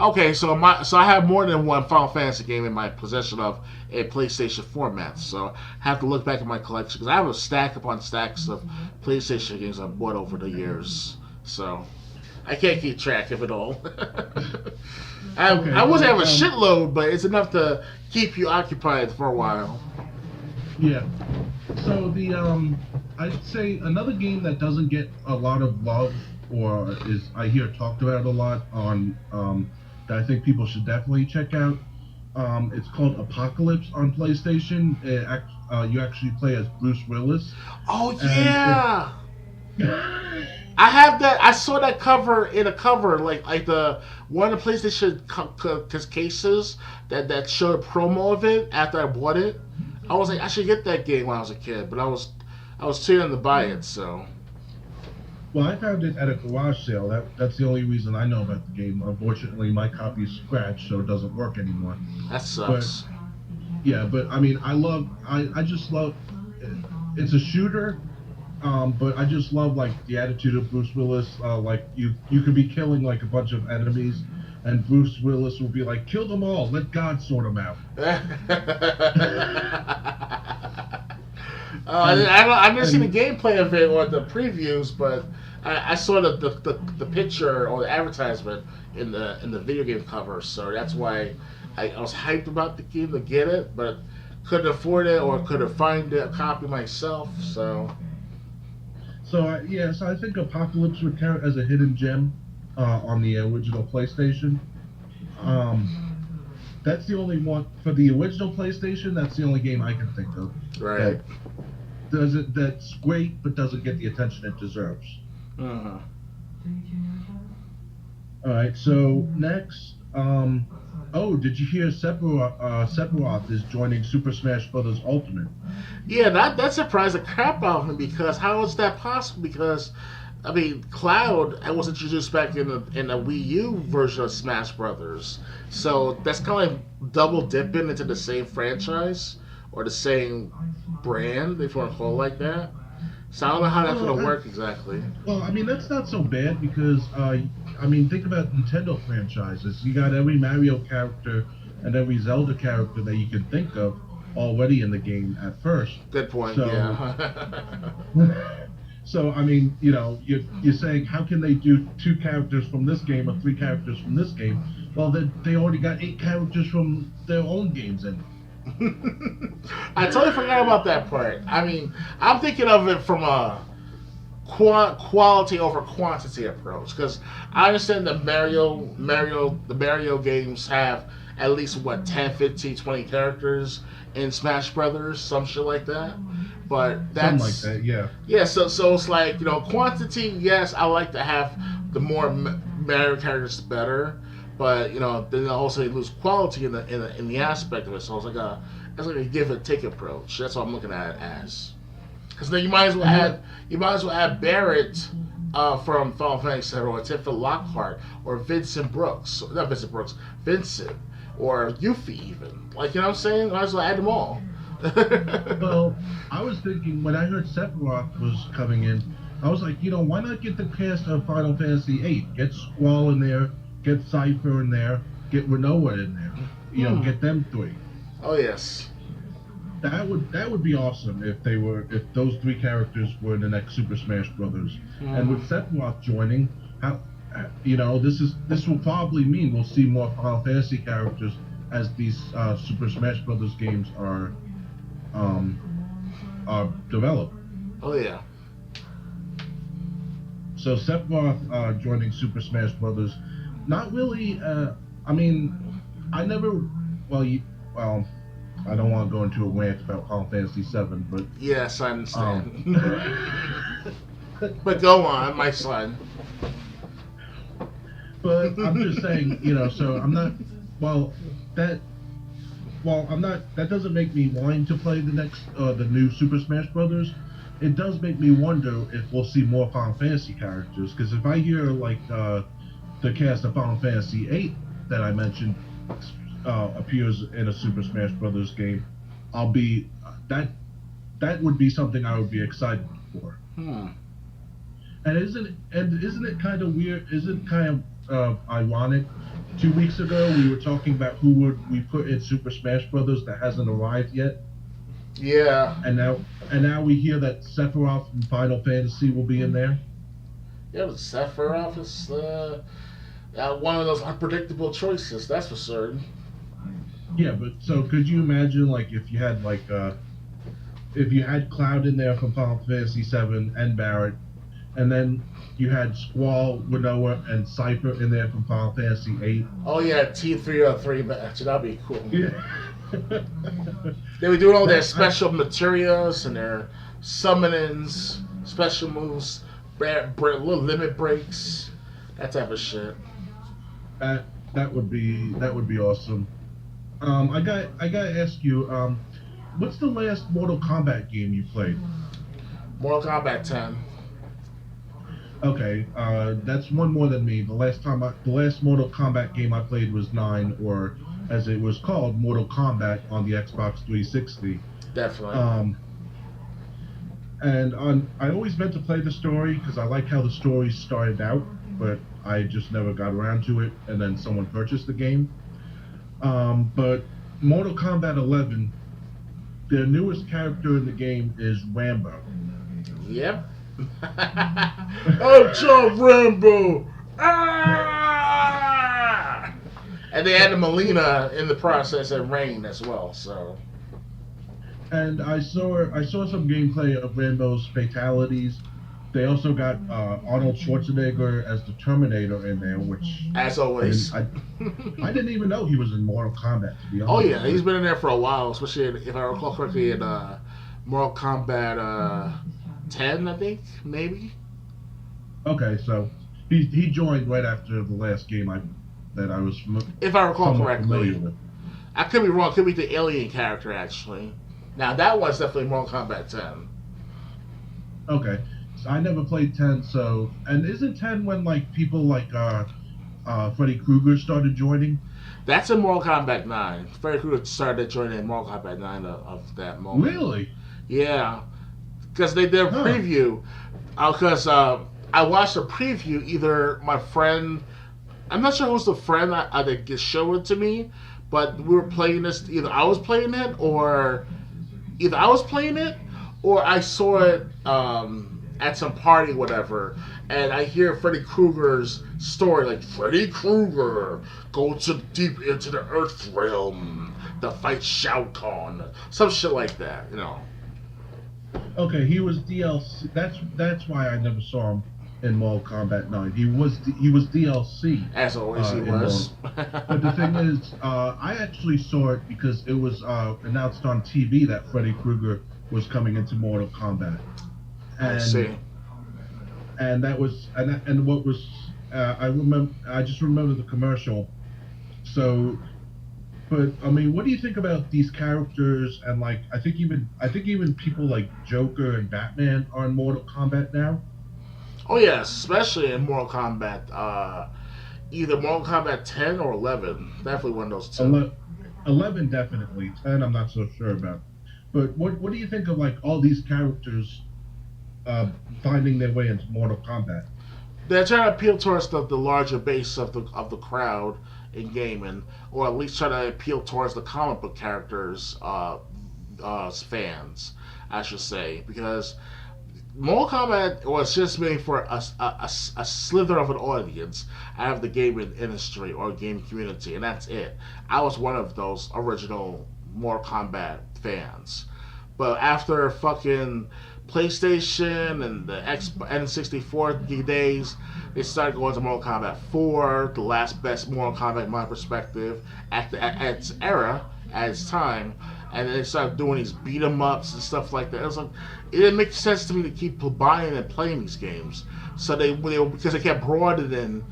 Okay, so I have more than one Final Fantasy game in my possession of a PlayStation format. So I have to look back at my collection because I have a stack upon stacks of PlayStation games I've bought over the years. So I can't keep track of it all. I wasn't have a shitload, but it's enough to keep you occupied for a while. Yeah. So I'd say another game that doesn't get a lot of love, or is I hear talked about a lot on that I think people should definitely check out. It's called Apocalypse on PlayStation. You actually play as Bruce Willis. Oh yeah. I have that. I saw that cover in a cover, like the one of the PlayStation cases that showed a promo of it after I bought it. I was like, I should get that game when I was a kid, but I was too young to buy it. So. Well, I found it at a garage sale. That's the only reason I know about the game. Unfortunately, my copy is scratched, so it doesn't work anymore. That sucks. But I mean, I just love. It's a shooter. But I just love like the attitude of Bruce Willis. Like you could be killing like a bunch of enemies, and Bruce Willis will be like, "Kill them all. Let God sort them out." I've never seen the gameplay of it or the previews, but I saw the picture or the advertisement in the video game cover, so that's why I was hyped about the game to get it, but couldn't afford it or couldn't find a copy myself. So I think Apocalypse would count as a hidden gem on the original PlayStation. That's the only one for the original PlayStation. That's the only game I can think of. Right. That's great, but doesn't get the attention it deserves. Uh-huh. All right. So next, did you hear Sephiroth is joining Super Smash Bros. Ultimate? Yeah, that surprised the crap out of me because how is that possible? Because I mean, Cloud was introduced back in the Wii U version of Smash Brothers, so that's kind of like double dipping into the same franchise or the same brand, if you want to call it like that. So I don't know how that's going to work exactly. Well, I mean, that's not so bad because, think about Nintendo franchises. You got every Mario character and every Zelda character that you can think of already in the game at first. Good point, yeah. So, I mean, you're saying, how can they do 2 characters from this game or 3 characters from this game? Well, they already got 8 characters from their own games in it. I totally forgot about that part. I mean, I'm thinking of it from a quality over quantity approach because I understand the Mario games have at least 10, 15, 20 characters in Smash Brothers, some shit like that. But that's something like that, yeah. Yeah, so it's like quantity. Yes, I like to have the more Mario characters, the better. But then also you lose quality in the aspect of it. So it's like a give and take approach. That's what I'm looking at it as. Because then you might as well add Barrett from Final Fantasy VII, or Tifa Lockhart, or Vincent, or Yuffie even. Like, you know what I'm saying? Might as well add them all. Well, I was thinking when I heard Sephiroth was coming in, I was like, why not get the cast of Final Fantasy VIII? Get Squall in there. Get Cypher in there, get Rinoa in there, get them 3. Oh yes, that would be awesome if those 3 characters were in the next Super Smash Brothers. And with Sephiroth joining, this will probably mean we'll see more Final Fantasy characters as these Super Smash Brothers games um, are developed. Oh yeah. So Sephiroth joining Super Smash Brothers, not really. I mean, I never. Well, well, I don't want to go into a rant about Final Fantasy VII, but Yes, I understand. But go on, my son. but I'm just saying, so I'm not. Well, that. Well, I'm not. That doesn't make me wanting to play the new Super Smash Brothers. It does make me wonder if we'll see more Final Fantasy characters. Because if I hear the cast of Final Fantasy VIII that I mentioned appears in a Super Smash Brothers game, I'll be that would be something I would be excited for. And isn't it kind of weird? Isn't it kind of ironic? 2 weeks ago, we were talking about who would we put in Super Smash Brothers that hasn't arrived yet. Yeah. And now we hear that Sephiroth from Final Fantasy will be in there. Yeah, but Sephiroth is one of those unpredictable choices. That's for certain. Yeah, but so could you imagine if you had if you had Cloud in there from Final Fantasy VII and Barrett, and then you had Squall, Winnowa, and Cypher in there from Final Fantasy VIII. Oh yeah, T303 match. That'd be cool. Yeah. They were doing all their special materials and their summonings, special moves, little limit breaks, that type of shit. That would be awesome. I gotta ask you, what's the last Mortal Kombat game you played? Mortal Kombat 10. Okay, that's one more than me. The last Mortal Kombat game I played was 9, or as it was called, Mortal Kombat on the Xbox 360. Definitely. And I always meant to play the story because I like how the story started out, but I just never got around to it. And then someone purchased the game. But Mortal Kombat 11, their newest character in the game is Rambo. Yep. I'm John Rambo. Ah! And they added Melina in the process and Rain as well. So. And I saw some gameplay of Rambo's fatalities. They also got Arnold Schwarzenegger as the Terminator in there, which as always. I didn't even know he was in Mortal Kombat, to be honest. Oh yeah, he's been in there for a while, especially if I recall correctly in Mortal Kombat 10, I think, maybe. Okay, so he joined right after the last game that I was if I recall correctly. With. I could be wrong. It could be the alien character actually. Now that was definitely Mortal Kombat 10. Okay, so I never played 10. So, and isn't 10 when people like Freddy Krueger started joining? That's in Mortal Kombat 9. Freddy Krueger started joining in Mortal Kombat 9 of that moment. Really? Yeah, because they did a preview. Because I watched a preview. Either my friend, I'm not sure who's the friend that showed it to me, but we were playing this. Either I was playing it, or I saw it at some party, whatever. And I hear Freddy Krueger's story, like Freddy Krueger goes deep into the Earth realm to fight Shao Kahn, some shit like that, Okay, he was DLC. That's why I never saw him in Mortal Kombat 9. He was DLC. As always, he was. But the thing is, I actually saw it because it was announced on TV that Freddy Krueger was coming into Mortal Kombat. And, I see. And that was and what was I just remember the commercial. So. But I mean, what do you think about these characters? And I think even people like Joker and Batman are in Mortal Kombat now. Oh yes, especially in Mortal Kombat, either Mortal Kombat 10 or 11. Definitely one of those two. 11 definitely. 10 I'm not so sure about. But what do you think of all these characters finding their way into Mortal Kombat? They're trying to appeal towards the larger base of the crowd in gaming, or at least try to appeal towards the comic book characters fans, I should say, because Mortal Kombat was just made for a slither of an audience out of the gaming industry or gaming community, and that's it. I was one of those original Mortal Kombat fans. But after fucking PlayStation and the N64 days, they started going to Mortal Kombat 4, the last best Mortal Kombat in my perspective, at its era, at its time, and then they started doing these beat 'em ups and stuff like that. It was like it didn't make sense to me to keep buying and playing these games. So they because they kept broadening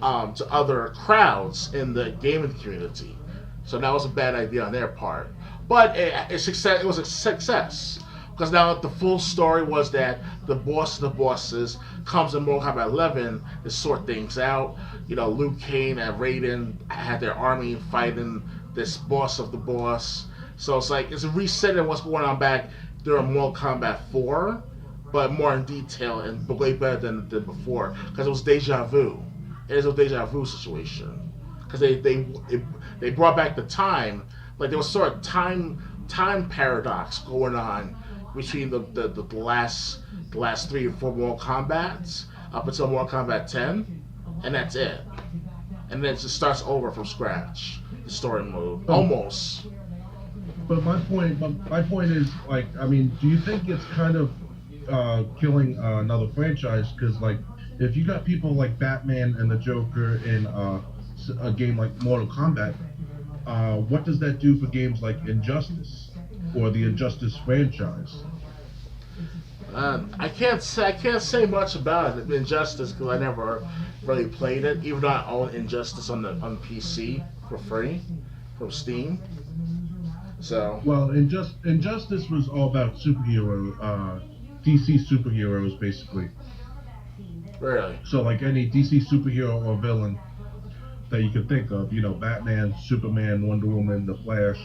to other crowds in the gaming community. So that was a bad idea on their part. But it was a success. Because now the full story was that the boss of the bosses comes in Mortal Kombat 11 to sort things out. You know, Liu Kang and Raiden had their army fighting this boss of the boss. So it's like it's a reset of what's going on back during Mortal Kombat 4, but more in detail and way better than before. Because it was deja vu. It is a deja vu situation. Because they brought back the time, like there was sort of time paradox going on between the last 3 or 4 Mortal Kombats up until Mortal Kombat 10, and that's it. And then it just starts over from scratch, the story mode, almost. But my point is, like, I mean, do you think it's kind of killing another franchise? Because, like, if you got people like Batman and the Joker in a game like Mortal Kombat, what does that do for games like Injustice or the Injustice franchise? I can't say much about it, Injustice, because I never really played it. Even though I own Injustice on PC for free from Steam. So well, Injustice was all about DC superheroes basically. Really? So like any DC superhero or villain that you could think of, you know, Batman, Superman, Wonder Woman, The Flash,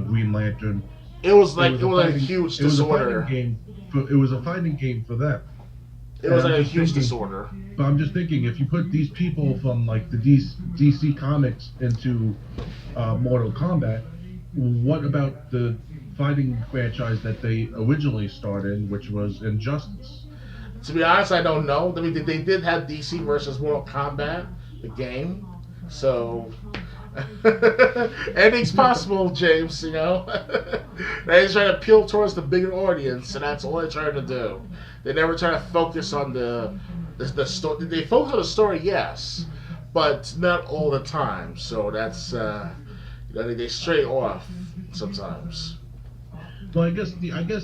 Green Lantern. It was a huge disorder. It was a fighting game for them. It was like a huge disorder. But I'm just thinking, if you put these people from like the DC comics into Mortal Kombat, what about the fighting franchise that they originally started, which was Injustice? To be honest, I don't know. I mean, they did have DC versus Mortal Kombat, the game, so anything's possible, James. You know, they try to appeal towards the bigger audience, and that's all they're trying to do. They never try to focus on the story. They focus on the story, yes, but not all the time. So that's they stray off sometimes. Well, I guess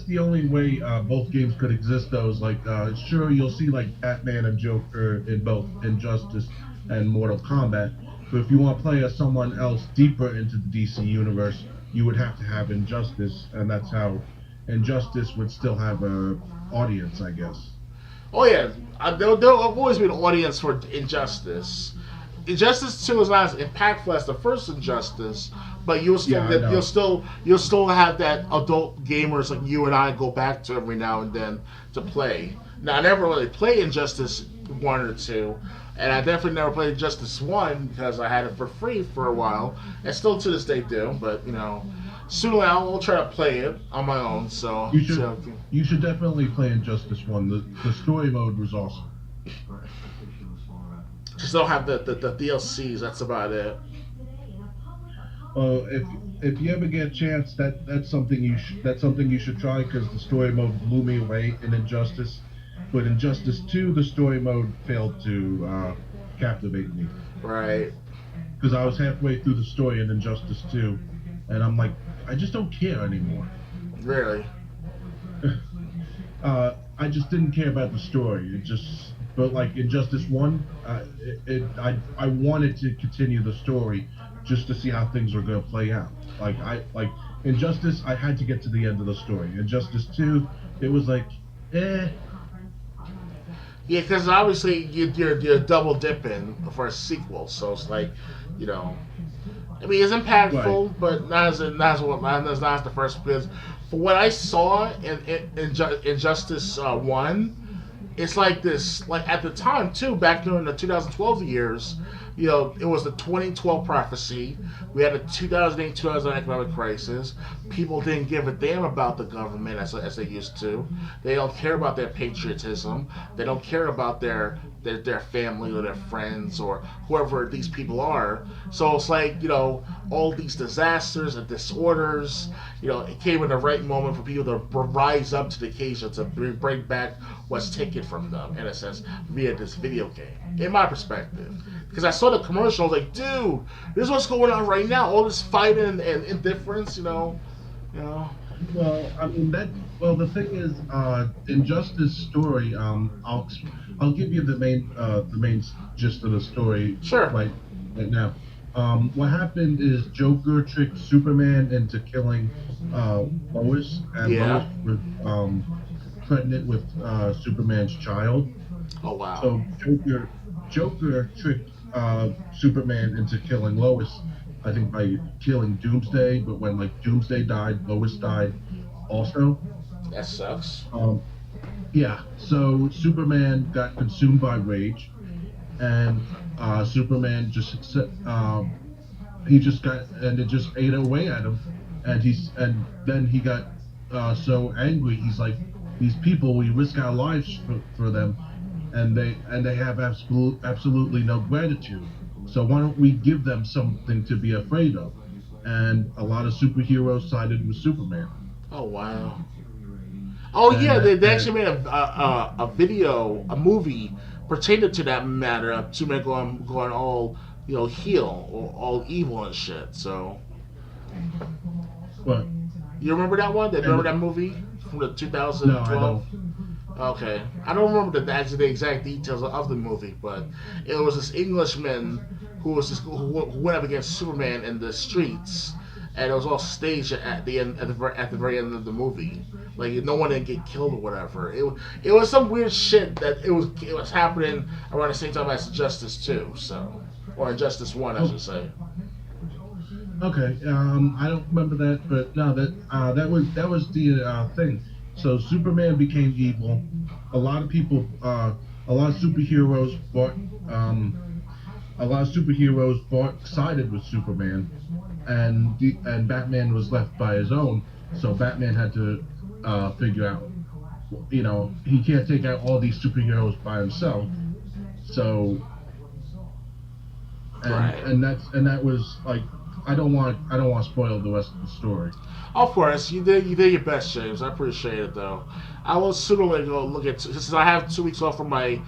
the only way both games could exist though is like sure you'll see like Batman and Joker in both Injustice and Mortal Kombat, but if you want to play as someone else deeper into the DC universe, you would have to have Injustice, and that's how Injustice would still have a audience, I guess. Oh yeah, there'll always be an audience for Injustice. Injustice 2 is not as impactful as the first Injustice, but you'll still have that adult gamers like you and I go back to every now and then to play. Now I never really played Injustice 1 or 2, and I definitely never played Injustice 1 because I had it for free for a while, and still to this day do. But you know, soon I'll try to play it on my own. So you should definitely play Injustice 1. The story mode was awesome. Just don't have the DLCs. That's about it. If you ever get a chance, that's something you should try, because the story mode blew me away in Injustice. But Injustice 2, the story mode failed to captivate me. Right. Because I was halfway through the story in Injustice 2, and I'm like, I just don't care anymore. Really? I just didn't care about the story. But like Injustice 1, I wanted to continue the story just to see how things were going to play out. Like Injustice, I had to get to the end of the story. Injustice 2, it was like, eh. Yeah, because obviously you're double dipping for a sequel, so it's like, you know, I mean it's impactful, right, but not as the first. Because for what I saw in Injustice 1. It's like this, like at the time too, back during the 2012 years, it was the 2012 prophecy. We had a 2008-2009 economic crisis. People didn't give a damn about the government as they used to. They don't care about their patriotism. They don't care about their family or their friends or whoever these people are. So it's like, all these disasters and disorders, it came in the right moment for people to rise up to the occasion to bring back what's taken from them, in a sense, via this video game, in my perspective. Because I saw the commercial, I was like, dude, this is what's going on right now. All this fighting and indifference, Well, I mean the thing is, Injustice story. I'll give you the main gist of the story. Sure. Right now. What happened is Joker tricked Superman into killing Lois, and Yeah. Lois was pregnant with Superman's child. Oh, wow. So Joker tricked Superman into killing Lois, I think by killing Doomsday, but when Doomsday died, Lois died also. That sucks. Yeah, so Superman got consumed by rage, and Superman it just ate away at him, and then he got so angry. He's like, these people, we risk our lives for them, and they have absolutely no gratitude. So why don't we give them something to be afraid of? And a lot of superheroes sided with Superman. Oh, wow. Oh, yeah, they actually made a movie pertaining to that matter of Superman going all, heel or all evil and shit. So, What? you remember that one? Remember that movie from the 2012? No, I don't. Okay, I don't remember the exact details of the movie, but it was this Englishman who went up against Superman in the streets, and it was all staged at the very end of the movie. Like, no one didn't get killed or whatever. It was some weird shit that it was happening around the same time as Injustice 2, or Injustice 1, I should say. Okay, I don't remember that, but no, that was the thing. So Superman became evil. A lot of people, a lot of superheroes sided with Superman, and Batman was left by his own. So Batman had to figure out, he can't take out all these superheroes by himself. So, and that was like, I don't want to spoil the rest of the story. Of course, you did your best, James. I appreciate it, though. I will sooner go look at, since I have 2 weeks off from my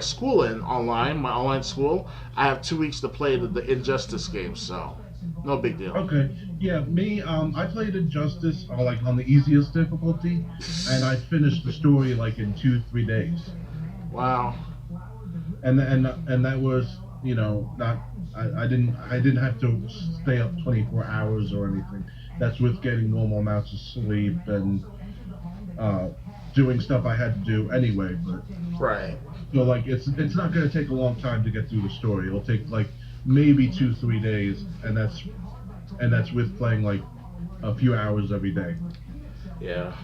schooling online, my online school. I have 2 weeks to play the Injustice game, so no big deal. Okay, yeah, me, I played Injustice on the easiest difficulty, and I finished the story in 2-3 days. Wow. And that was, not. I didn't have to stay up 24 hours or anything. That's with getting normal amounts of sleep and doing stuff I had to do anyway. But right. So it's not going to take a long time to get through the story. It'll take maybe 2-3 days, and that's with playing a few hours every day. Yeah.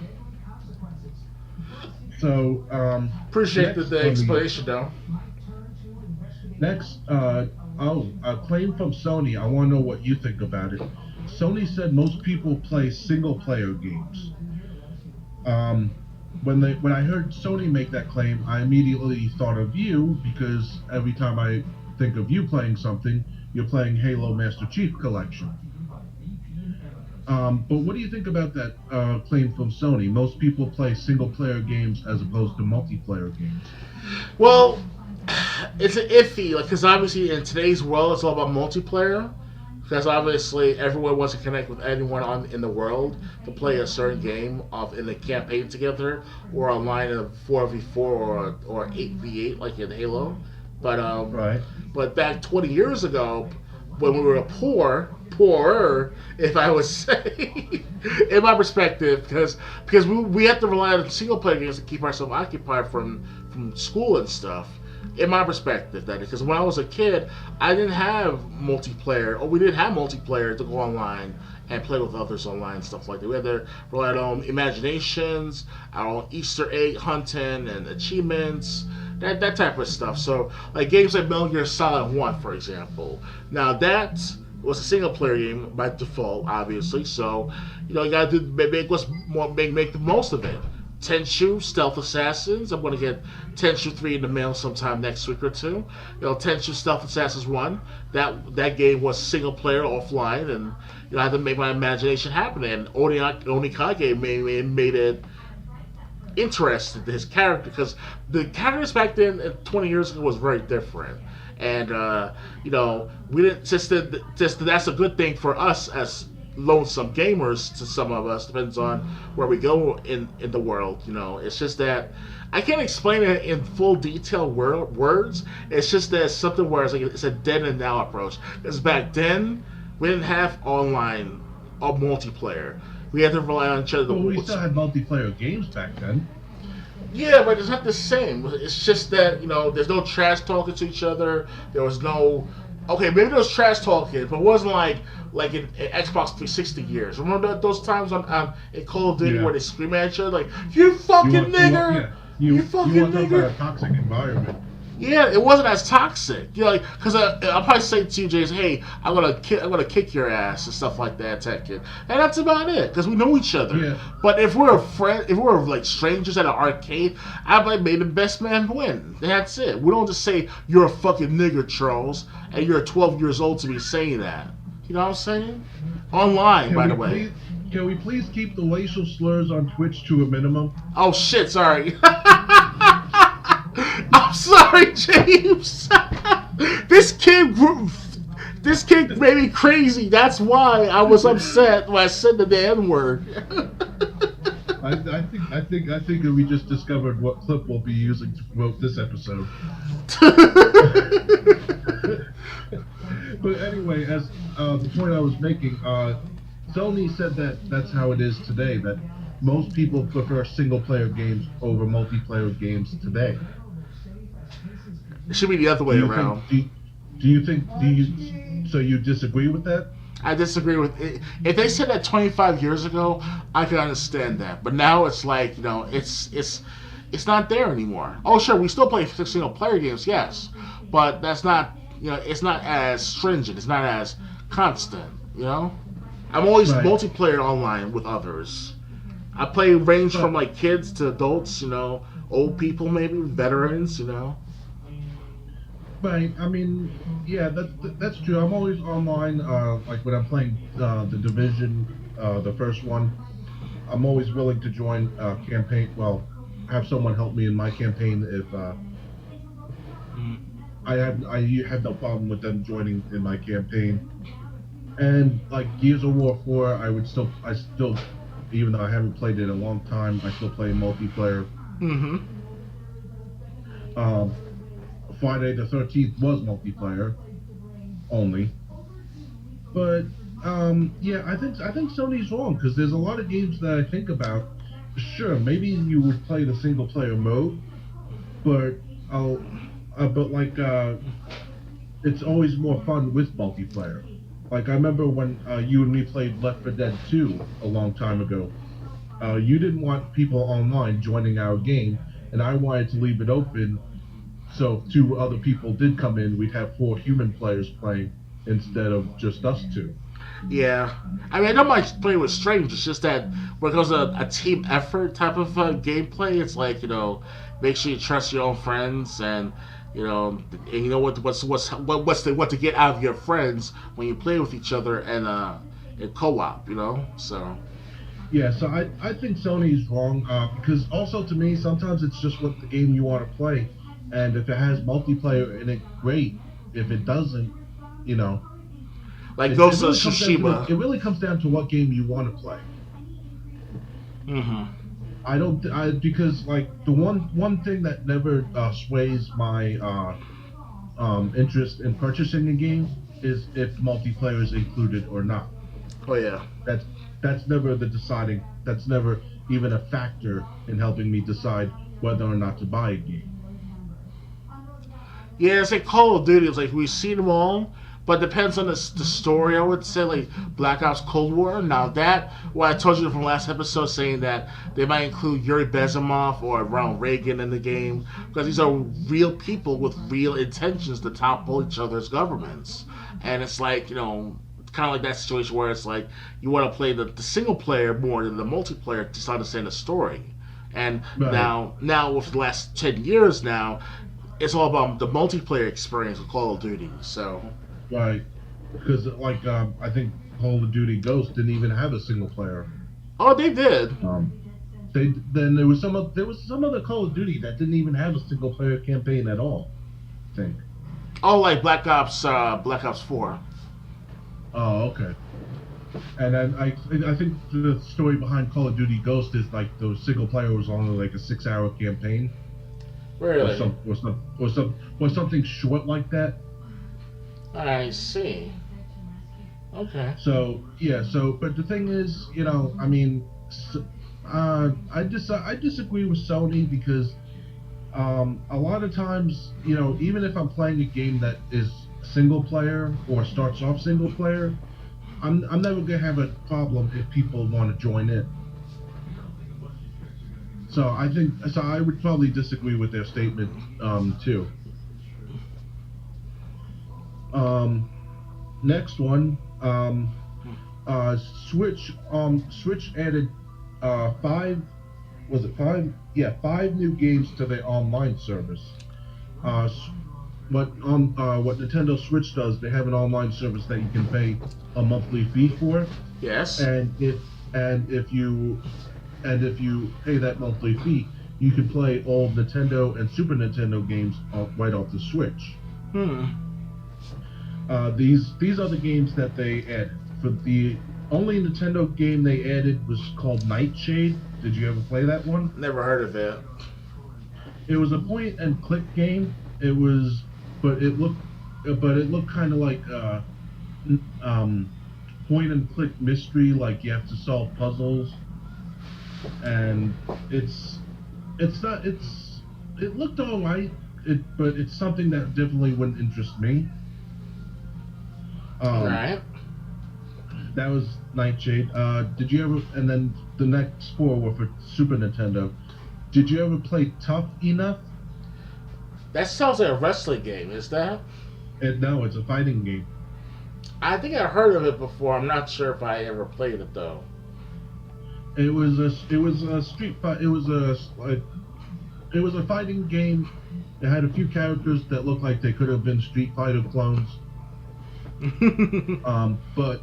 So appreciate the explanation, though. Next, a claim from Sony. I want to know what you think about it. Sony said most people play single-player games. When I heard Sony make that claim, I immediately thought of you, because every time I think of you playing something, you're playing Halo Master Chief Collection. But what do you think about that claim from Sony? Most people play single-player games as opposed to multiplayer games. Well, it's iffy, because obviously in today's world it's all about multiplayer. Because obviously everyone wants to connect with anyone in the world to play a certain game in a campaign together, or online in a 4v4 or 8v8 like in Halo. But right. But back 20 years ago, when we were poorer, if I would say, in my perspective, because we have to rely on single player games to keep ourselves occupied from school and stuff. In my perspective, that is, because when I was a kid, I didn't have multiplayer, or we didn't have multiplayer to go online and play with others online and stuff like that. We had to rely on imaginations, our own Easter egg hunting and achievements, that type of stuff. So like games like Metal Gear Solid 1, for example. Now that was a single player game by default, obviously. So you gotta make the most of it. Tenchu Stealth Assassins. I'm gonna get Tenchu 3 in the mail sometime next week or two. Tenchu Stealth Assassins 1. That game was single player offline, and I had to make my imagination happen. And Onikage made it interested in his character, because the characters back then 20 years ago was very different. And we didn't just that's a good thing for us as lonesome gamers. To some of us, depends on where we go in the world. It's just that I can't explain it in full detail words. It's just that it's something where it's a then and now approach. Because back then we didn't have online or multiplayer. We had to rely on each other. Well, we still had multiplayer games back then. Yeah, but it's not the same. It's just that, there's no trash talking to each other. There was no... Okay, maybe there was trash talking, but it wasn't like in Xbox 360 years. Remember those times in Call of Duty where they scream at each other like, "You fucking nigger! You fucking nigger!" A toxic environment. Yeah, it wasn't as toxic. Because I'll probably say to you, Jason, "Hey, I'm gonna kick your ass" and stuff like that, Tekken, and that's about it. Because we know each other. Yeah. But if we're like strangers at an arcade, I might make the best man win. That's it. We don't just say you're a fucking nigger, Charles, and you're 12 years old to be saying that. You know what I'm saying? Online, by the way. Can we please keep the racial slurs on Twitch to a minimum? Oh shit! Sorry. I'm sorry, James. This kid made me crazy. That's why I was upset when I said the N-word. I think that we just discovered what clip we'll be using to promote this episode. But anyway, as the point I was making, Sony said that's how it is today. That most people prefer single-player games over multiplayer games today. It should be the other way around. So you disagree with that? I disagree with it. If they said that 25 years ago, I could understand that. But now it's like, it's not there anymore. Oh, sure, we still play single player games, yes, but that's not, it's not as stringent. It's not as constant. I'm always multiplayer online with others. I play range from like kids to adults, old people maybe, veterans, Right. I mean, yeah, that's true. I'm always online. Like when I'm playing the Division, the first one, I'm always willing to join campaign. Well, have someone help me in my campaign if I have no problem with them joining in my campaign. And like Gears of War 4, I still, even though I haven't played it in a long time, I still play multiplayer. Mm-hmm. Friday the 13th was multiplayer only, but yeah, I think Sony's wrong, because there's a lot of games that I think about. Sure, maybe you would play the single player mode, but it's always more fun with multiplayer. Like I remember when you and me played Left 4 Dead 2 a long time ago. You didn't want people online joining our game, and I wanted to leave it open. So if 2 other people did come in, we'd have 4 human players playing instead of just us 2. Yeah. I mean, I don't mind playing with strangers. It's just that when it comes to a team effort type of gameplay, it's like, make sure you trust your own friends, and what to get out of your friends when you play with each other in co-op, so. Yeah, so I think Sony's wrong, because also to me, sometimes it's just what the game you want to play. And if it has multiplayer in it, great. If it doesn't, like Ghost of Tsushima. It really comes down to what game you want to play. Mm-hmm. Because like the one thing that never sways my interest in purchasing a game is if multiplayer is included or not. Oh yeah. That's never that's never even a factor in helping me decide whether or not to buy a game. Yeah, it's like Call of Duty. It's like we've seen them all, But it depends on the story, I would say, like Black Ops Cold War. Now that, what I told you from last episode, saying that they might include Yuri Bezimov or Ronald Reagan in the game, because these are real people with real intentions to topple each other's governments. And it's like, kind of like that situation where it's like you want to play the single player more than the multiplayer to understand the story. And Right. now with the last 10 years now, it's all about the multiplayer experience with Call of Duty. So, Right. Because I think Call of Duty Ghost didn't even have a single player. oh, they did. There was some other Call of Duty that didn't even have a single player campaign at all. I think. Oh, like Black Ops 4. Oh, okay. And then I think the story behind Call of Duty Ghost is like the single player was only like a 6-hour campaign. Really? Or something short like that. I see. Okay. So yeah. But the thing is, I disagree with Sony because a lot of times, even if I'm playing a game that is single player or starts off single player, I'm never gonna have a problem if people want to join in. So I would probably disagree with their statement too. Next one, Switch added 5 new games to their online service. What Nintendo Switch does, they have an online service that you can pay a monthly fee for. Yes. And if you pay that monthly fee, you can play all Nintendo and Super Nintendo games right off the Switch. These are the games that they added. For the only Nintendo game they added was called Nightshade. Did you ever play that one? Never heard of it. It was a point and click game. It looked kind of like point and click mystery. Like you have to solve puzzles, and it looked alright. But it's something that definitely wouldn't interest me. Alright. That was Nightshade. Did you ever? And then the next 4 were for Super Nintendo. Did you ever play Tough Enough? That sounds like a wrestling game, is that? No, it's a fighting game. I think I heard of it before. I'm not sure if I ever played it though. It was a street fight. It was a fighting game. It had a few characters that looked like they could have been Street Fighter clones. But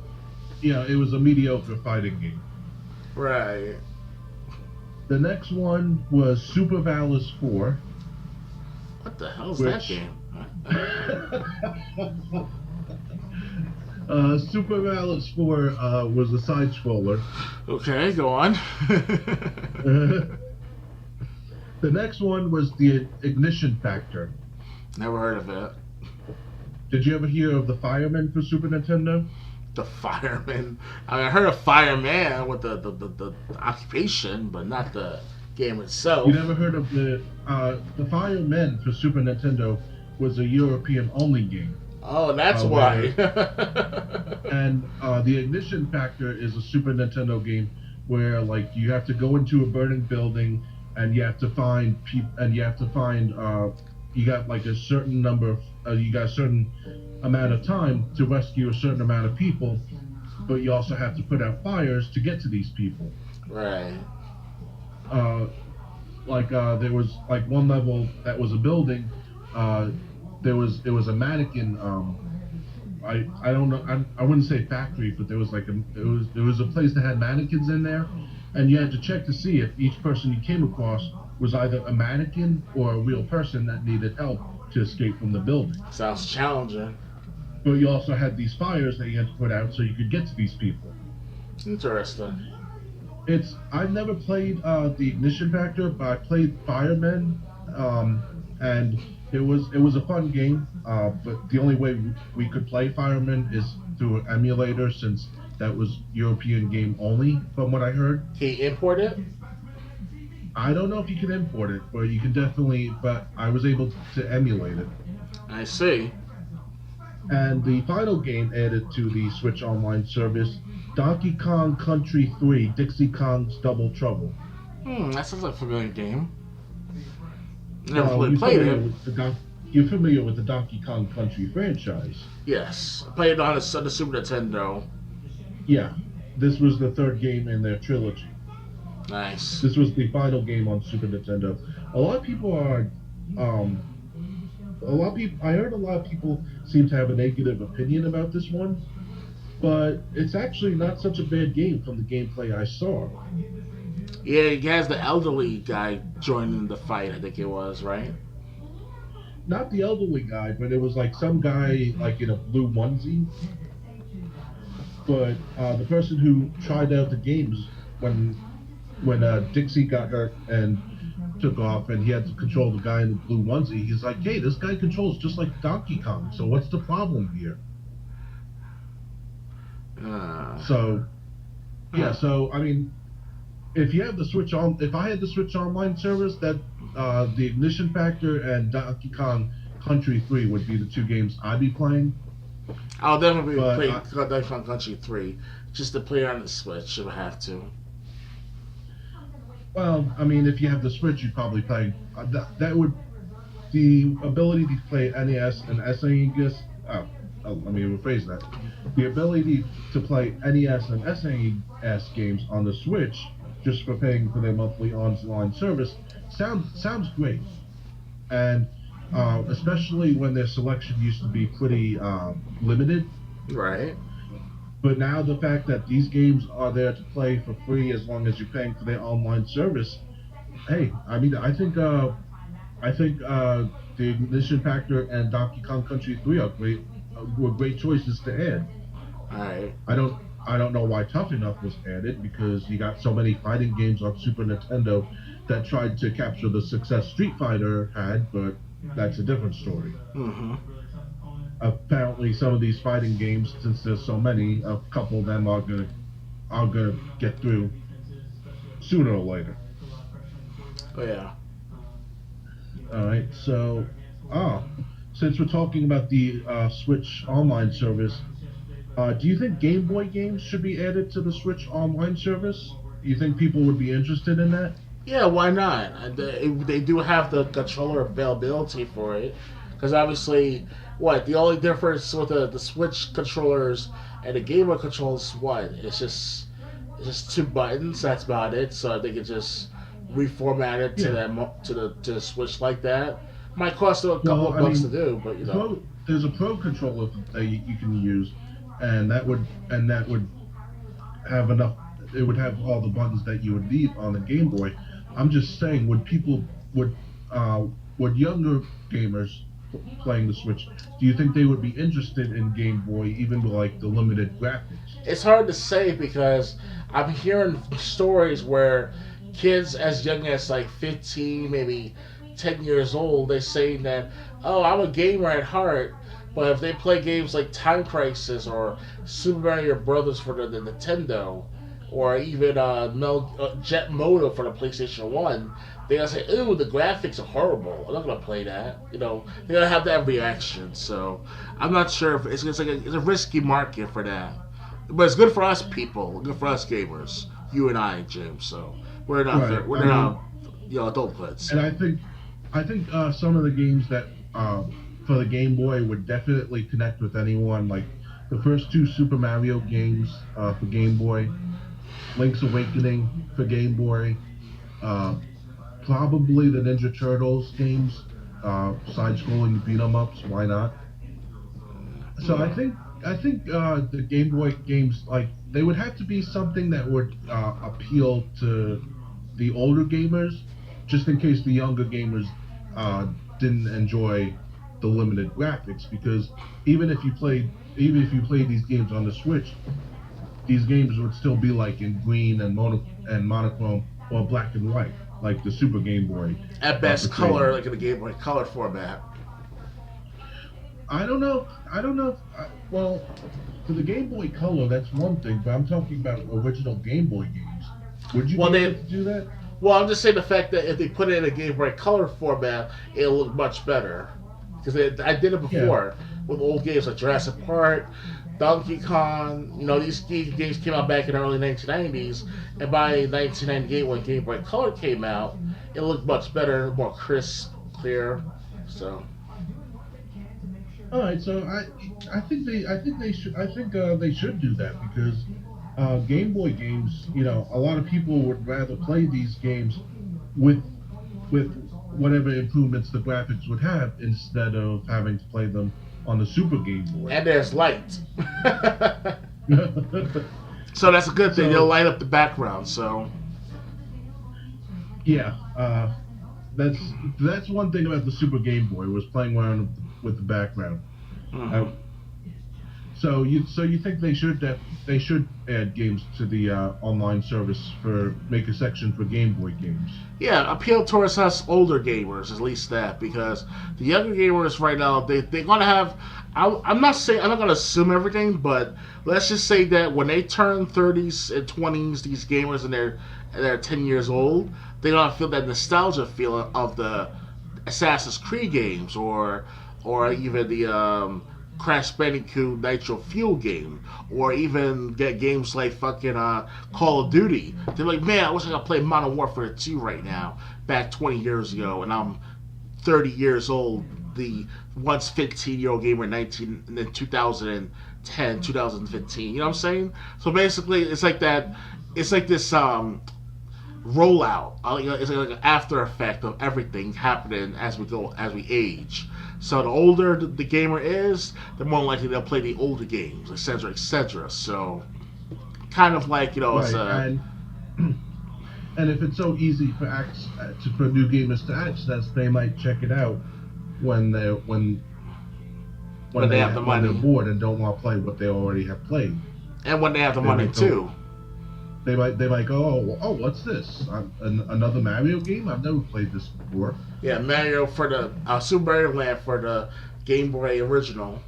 it was a mediocre fighting game. Right. The next one was Super Valus 4. What the hell is that game? Super Valus 4 was a side scroller. Okay, go on. The next one was the Ignition Factor. Never heard of it. Did you ever hear of the Fireman for Super Nintendo? The fireman. I heard of fireman with the occupation, but not the game itself. You never heard of the Firemen for Super Nintendo was a European only game. Oh, that's why. And the Ignition Factor is a Super Nintendo game where like you have to go into a burning building and you have to find people, and you got like a certain number of you got a certain amount of time to rescue a certain amount of people, but you also have to put out fires to get to these people. Right. There was like one level that was a building. It was a mannequin. I don't know. I wouldn't say factory, but there was a place that had mannequins in there, and you had to check to see if each person you came across was either a mannequin or a real person that needed help to escape from the building. Sounds challenging. But you also had these fires that you had to put out so you could get to these people. Interesting. I've never played the Ignition Factor, but I played Firemen, and it was a fun game. But the only way we could play Firemen is through an emulator, since that was European game only, from what I heard. Can you import it? I don't know if you can import it, but you can definitely. But I was able to emulate it. I see. And the final game added to the Switch Online service, Donkey Kong Country 3: Dixie Kong's Double Trouble. That sounds like a familiar game. Never Well, really played it. You're familiar with the Donkey Kong Country franchise. Yes, I played it on the Super Nintendo. Yeah, this was the third game in their trilogy. Nice. This was the final game on Super Nintendo. A lot of people are, I heard a lot of people seem to have a negative opinion about this one, but it's actually not such a bad game from the gameplay I saw. Yeah, it has the elderly guy joining the fight, I think it was, right? Not the elderly guy, but it was like some guy like in a blue onesie. But the person who tried out the games when Dixie got hurt and took off and he had to control the guy in the blue onesie, he's like, hey, this guy controls just like Donkey Kong, so what's the problem here? So I mean, if you have the Switch on, if I had the Switch Online service, that the Ignition Factor and Donkey Kong Country 3 would be the two games I'd be playing. I'll definitely play Donkey Kong Country 3 just to play on the Switch if I have to. Well, I mean, if you have the Switch, you'd probably play that would the ability to play NES and SNES. Let me rephrase that. The ability to play NES and SNES games on the Switch, just for paying for their monthly online service, sounds great, and especially when their selection used to be pretty limited. Right. But now the fact that these games are there to play for free as long as you're paying for their online service, hey, I mean, I think the Ignition Factor and Donkey Kong Country 3 were great choices to add. All right. I don't know why Tough Enough was added, because you got so many fighting games on Super Nintendo that tried to capture the success Street Fighter had, but that's a different story. Mm-hmm. Apparently, some of these fighting games, since there's so many, a couple of them are gonna get through sooner or later. Oh yeah. All right. So, since we're talking about the Switch Online service, do you think Game Boy games should be added to the Switch Online service? Do you think people would be interested in that? Yeah, why not? They do have the controller availability for it, because obviously, the only difference with the Switch controllers and the Game Boy controllers, it's just two buttons. That's about it. So they could just reformat it to the Switch like that. Might cost a couple of bucks to do, but there's a Pro controller that you can use, and that would have enough. It would have all the buttons that you would need on the Game Boy. I'm just saying, would younger gamers playing the Switch, do you think they would be interested in Game Boy, even with like the limited graphics? It's hard to say, because I'm hearing stories where kids as young as like 15, maybe 10 years old, they're saying that, oh, I'm a gamer at heart, but if they play games like Time Crisis or Super Mario Brothers for the Nintendo, or even Jet Moto for the PlayStation 1, they're going to say, ooh, the graphics are horrible. I'm not going to play that. They're going to have that reaction. So I'm not sure if it's a risky market for that. But it's good for us people, good for us gamers, you and I, Jim. So we're not adulthood. And I think some of the games that for the Game Boy would definitely connect with anyone. Like the first two Super Mario games for Game Boy, Link's Awakening for Game Boy, probably the Ninja Turtles games, side-scrolling beat-em-ups. Why not? So I think the Game Boy games, like, they would have to be something that would appeal to the older gamers, just in case the younger gamers didn't enjoy the limited graphics. Because even if you played these games on the Switch, these games would still be like in green and monochrome or black and white, like the Super Game Boy. At best, color, like in the Game Boy Color format. I don't know. Well, for the Game Boy Color, that's one thing, but I'm talking about original Game Boy games. Would you be able to do that? Well, I'm just saying the fact that if they put it in a Game Boy Color format, it'll look much better. Because I did it before. with old games like Jurassic Park, Donkey Kong. These games came out back in the early 1990s, and by 1998, when Game Boy Color came out, it looked much better, more crisp, clear. So. All right, so I think they should do that because Game Boy games, a lot of people would rather play these games with whatever improvements the graphics would have instead of having to play them on the Super Game Boy. And there's light. So that's a good thing. They'll light up the background. So. Yeah, that's one thing about the Super Game Boy was playing around with the background. Mm-hmm. So you think they should add games to the online service make a section for Game Boy games? Yeah, appeal towards us older gamers, at least that, because the younger gamers right now they're gonna have. I'm not gonna assume everything, but let's just say that when they turn 30s and 20s, these gamers and they're 10 years old, they're gonna feel that nostalgia feeling of the Assassin's Creed games or even the Crash Bandicoot Nitro Fuel game, or even get games like fucking Call of Duty. They're like, man, I wish I could play Modern Warfare 2 right now, back 20 years ago, and I'm 30 years old, the once 15-year-old gamer in 2010, 2015. You know what I'm saying? So basically, it's like that. It's like this rollout. It's like an after effect of everything happening as we age. So the older the gamer is, the more likely they'll play the older games, etc., etc. So, kind of like right. it's and if it's so easy for new gamers to access, they might check it out when they have the money, when they're bored and don't want to play what they already have played. And when they have the money too. They might go, oh, what's this? Another Mario game? I've never played this before. Yeah, Mario for the Super Mario Land for the Game Boy original.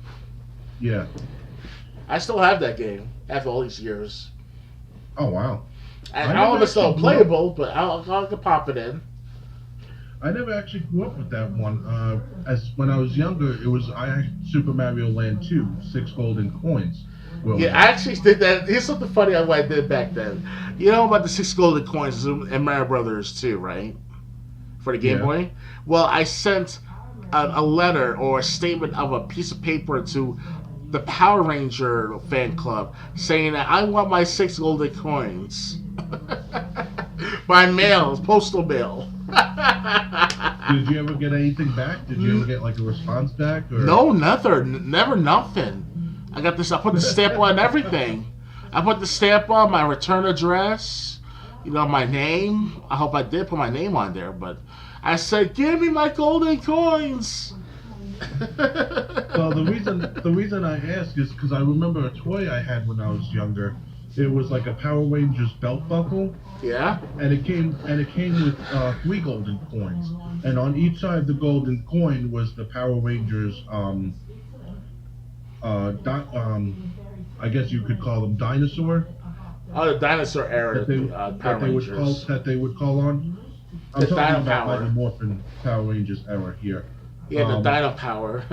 Yeah. I still have that game after all these years. Oh wow. And all of it's still playable, but I can pop it in. I never actually grew up with that one. When I was younger, I had Super Mario Land 2, 6 golden coins. Well, yeah, I actually did that. Here's something funny on what I did back then. You know about the 6 golden coins and Mario Brothers 2, right? For the Game Boy? Well, I sent a letter or a statement of a piece of paper to the Power Ranger fan club saying that I want my 6 golden coins. By mail, postal mail. Did you ever get anything back? Did you ever get like a response back? Or? No, nothing. Never nothing. I got this. I put the stamp on everything. I put the stamp on my return address. My name. I hope I did put my name on there, but I said, "Give me my golden coins." Well, the reason I ask is because I remember a toy I had when I was younger. It was like a Power Rangers belt buckle. Yeah. And it came with 3 golden coins, and on each side of the golden coin was the Power Rangers. I guess you could call them dinosaur. Oh, the dinosaur era Power Rangers. That they would call on. I'm talking about like the Morphin Power Rangers era here. Yeah, the Dino Power.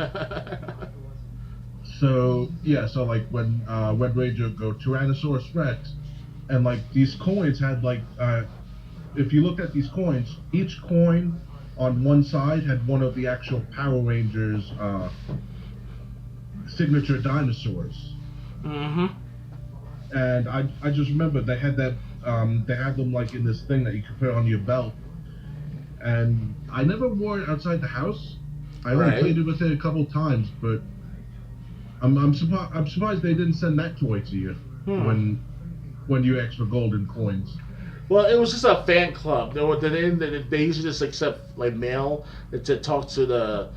So like when Red Ranger go Tyrannosaurus Rex, and like these coins had like if you looked at these coins, each coin on one side had one of the actual Power Rangers signature dinosaurs. Mm-hmm. And I just remember they had that they had them like in this thing that you could put on your belt, and I never wore it outside the house. I only played it with it a couple times, but I'm surprised they didn't send that toy to you when you asked for golden coins. Well, it was just a fan club. They usually just accept like mail to talk to the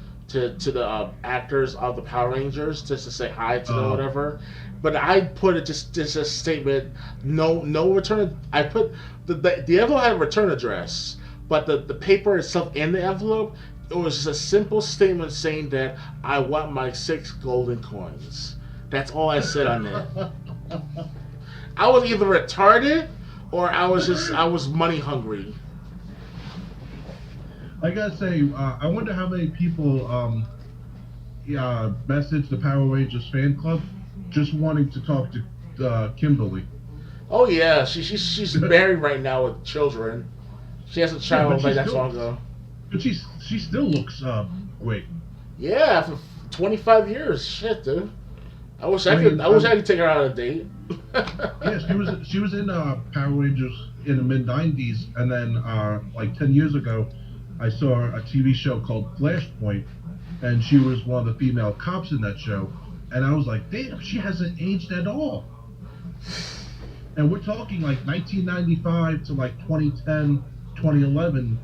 actors of the Power Rangers just to say hi to them or whatever. But I put it just a statement, no return. I put the envelope had a return address, but the paper itself in the envelope, it was just a simple statement saying that I want my 6 golden coins. That's all I said on there. I was either retarded or I was money hungry. I gotta say, I wonder how many people messaged the Power Rangers fan club, just wanting to talk to Kimberly. Oh yeah, she's married right now with children. She has a Yeah, but child like that long ago. she still looks great. Yeah, for 25 years. Shit, dude. I wish I could take her out on a date. Yeah, she was in Power Rangers in the mid-90s, and then like 10 years ago, I saw a TV show called Flashpoint, and she was one of the female cops in that show, and I was like, damn, she hasn't aged at all. And we're talking like 1995 to like 2010, 2011,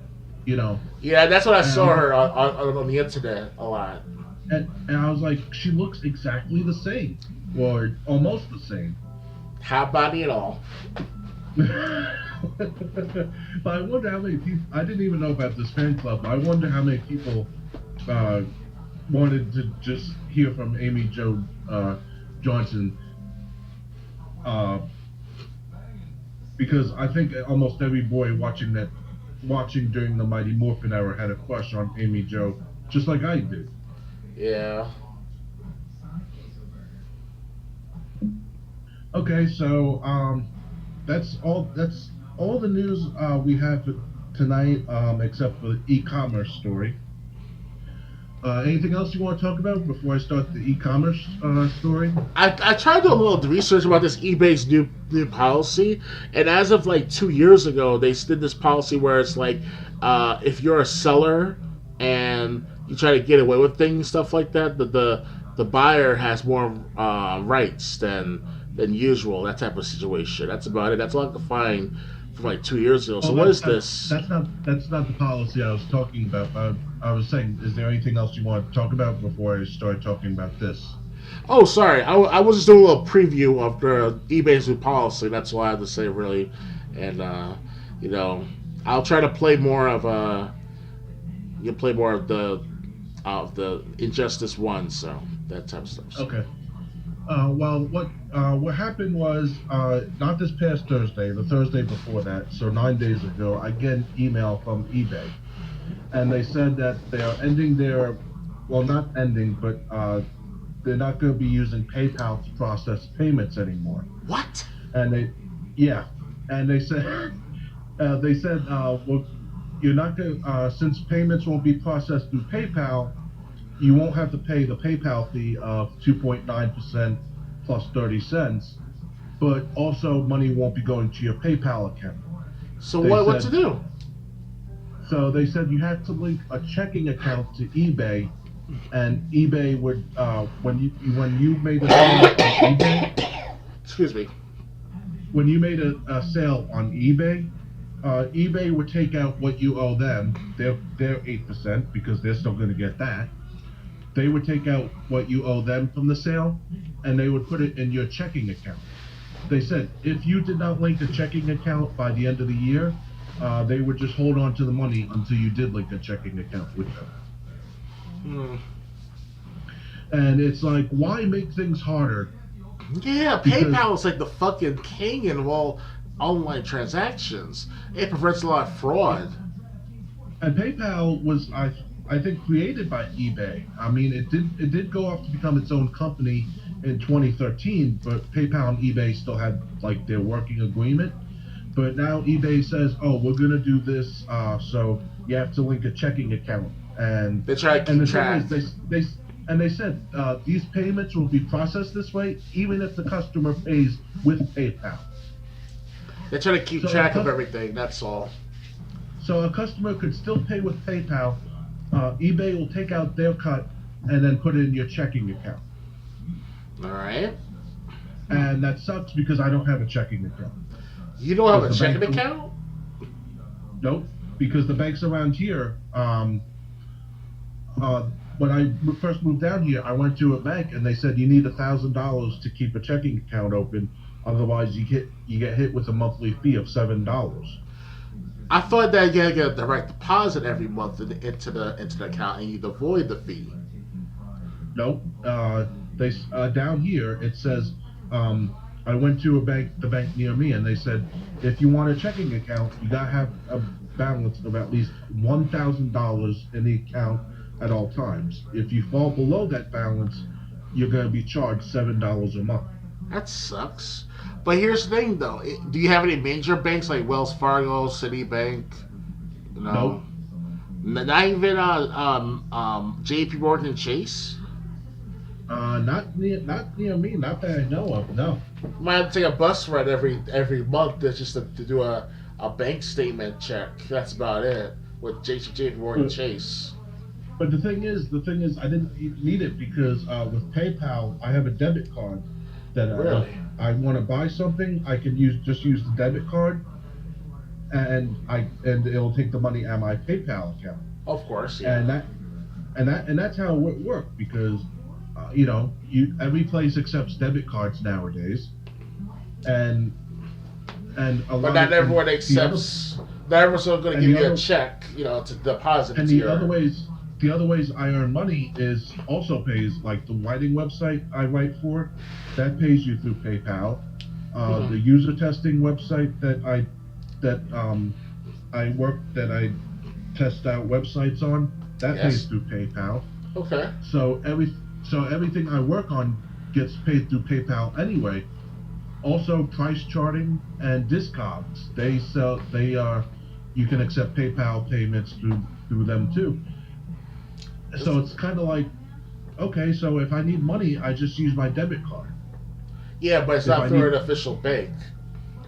you know. Yeah, that's what I saw her on the internet a lot. And I was like, she looks exactly the same, or almost the same. Hot body and all. But I wonder how many people. I didn't even know about this fan club. I wonder how many people wanted to just hear from Amy Jo Johnson. Because I think almost every boy watching during the Mighty Morphin era had a crush on Amy Jo, just like I did. Yeah. Okay, so that's all the news we have for tonight, except for the e-commerce story. Anything else you want to talk about before I start the e-commerce story? I tried to do a little research about this eBay's new policy, and as of like 2 years ago, they did this policy where it's like, if you're a seller and you try to get away with things, stuff like that, the buyer has more rights than usual. That type of situation. That's about it. That's all I could find from like 2 years ago. So what is this? That's not the policy I was talking about. I was saying, is there anything else you want to talk about before I start talking about this? Oh, sorry. I was just doing a little preview of the eBay's new policy. That's why I had to say really, and I'll try to play more of the Injustice 1, so that type of stuff. Okay. Well, what happened was not this past Thursday, the Thursday before that, so 9 days ago, I get an email from eBay, and they said that they are ending not ending, but they're not going to be using PayPal to process payments anymore. What? And they said well, you're not going since payments won't be processed through PayPal, you won't have to pay the PayPal fee of 2.9% plus 30 cents, but also money won't be going to your PayPal account. So what to do? So they said you have to link a checking account to eBay, and eBay would when you made a sale on eBay. Excuse me. When you made a sale on eBay, eBay would take out what you owe them. They're 8% because they're still going to get that. They would take out what you owe them from the sale, and they would put it in your checking account. They said if you did not link a checking account by the end of the year, they would just hold on to the money until you did link a checking account with them. And it's like, why make things harder? Yeah, PayPal is like the fucking king in all online transactions. It prevents a lot of fraud. And PayPal was, I think, created by eBay. I mean, it did go off to become its own company in 2013, but PayPal and eBay still had like their working agreement. But now eBay says, oh, we're gonna do this, so you have to link a checking account. And they try to keep track. They said these payments will be processed this way, even if the customer pays with PayPal. They try to keep track of everything. That's all. So a customer could still pay with PayPal. eBay will take out their cut and then put it in your checking account. All right. And that sucks because I don't have a checking account. You don't have a checking account? Nope. Because the banks around here, when I first moved down here, I went to a bank and they said you need $1,000 to keep a checking account open. Otherwise, you get hit with a monthly fee of $7. I thought that you had to get a direct deposit every month into the account and you'd avoid the fee. Nope. They down here it says I went to the bank near me, and they said if you want a checking account, you gotta have a balance of at least $1,000 in the account at all times. If you fall below that balance, you're going to be charged $7 a month. That sucks. But here's the thing, though. Do you have any major banks like Wells Fargo, Citibank? Nope. No. Not even J.P. Morgan Chase. Not near me. Not that I know of. No. Might have to take a bus ride every month just to do a bank statement check. That's about it with J.P. Morgan Chase. But the thing is, I didn't need it because with PayPal, I have a debit card that Really? I want to buy something, I can use the debit card, and it'll take the money out of my PayPal account. Of course, yeah. And that's how it worked because every place accepts debit cards nowadays, and a lot. But not of, everyone and accepts. Not everyone's going to and give the you other- a check, to deposit and into the other ways I earn money is also pays, like the writing website I write for, that pays you through PayPal. The user testing website that I test out websites on, that Yes. pays through PayPal. Okay. So everything I work on gets paid through PayPal anyway. Also, price charting and Discogs, you can accept PayPal payments through them too. So it's kind of like, okay, so if I need money, I just use my debit card. Yeah, but it's If not I through need- an official bank.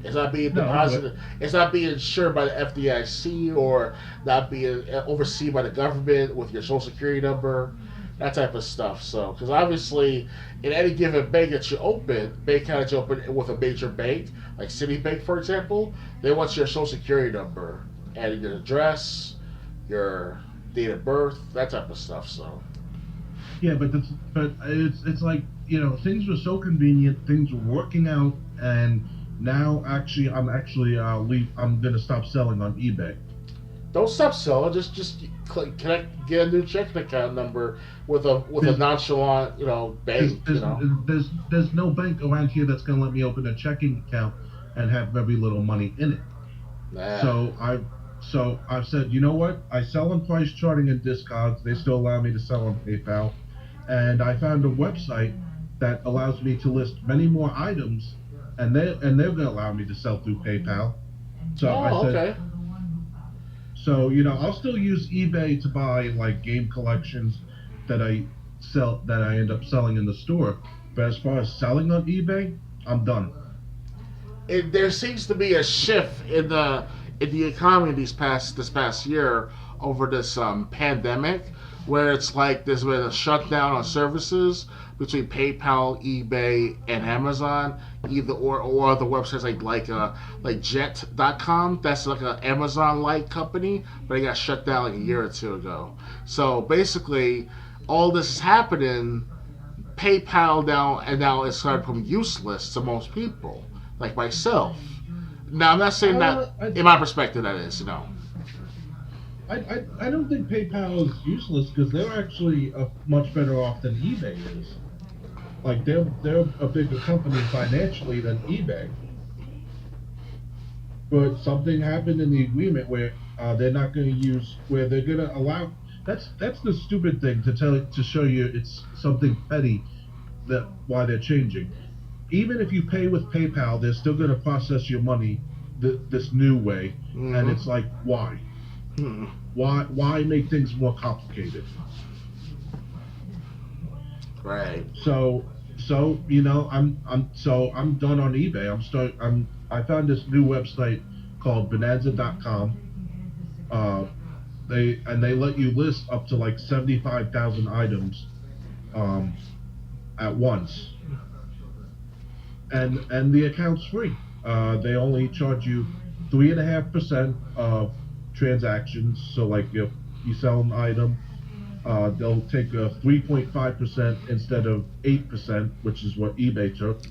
It's not being No, deposited. It's not being insured by the FDIC or not being overseen by the government with your social security number, that type of stuff. So, because obviously, in any given bank that you open, bank account that you open with a major bank, like Citibank, for example, they want your social security number and your address, your date of birth, that type of stuff. So, Yeah, but it's like, things were so convenient, things were working out, and now I'm gonna stop selling on eBay. don't stop selling. Just get a new checking account number with a nonchalant, bank. There's no bank around here that's gonna let me open a checking account and have very little money in it. Nah. So I've said, you know what? I sell on price charting and Discogs. They still allow me to sell on PayPal, and I found a website that allows me to list many more items, and they're gonna allow me to sell through PayPal. So I said, Okay. so I'll still use eBay to buy like game collections that I end up selling in the store. But as far as selling on eBay, I'm done. There seems to be a shift in the economy this past year over this pandemic, where it's like there's been a shutdown on services between PayPal, eBay, and Amazon, either or other websites like Jet.com. That's like an Amazon-like company, but it got shut down like a year or two ago. So basically, all this is happening. PayPal now it's started to become useless to most people, like myself. Now I'm not saying that in my perspective that is, I don't think PayPal is useless because they're actually much better off than eBay is. Like they're a bigger company financially than eBay. But something happened in the agreement where they're not going to allow. That's the stupid thing to show you it's something petty why they're changing. Even if you pay with PayPal, they're still going to process your money this new way, and it's like why? Why make things more complicated? Right. So I'm done on eBay. I found this new website called Bonanza.com. They let you list up to like 75,000 items at once, and the account's free. They only charge you 3.5% of transactions. So like if you sell an item, they'll take a 3.5% instead of 8%, which is what eBay took.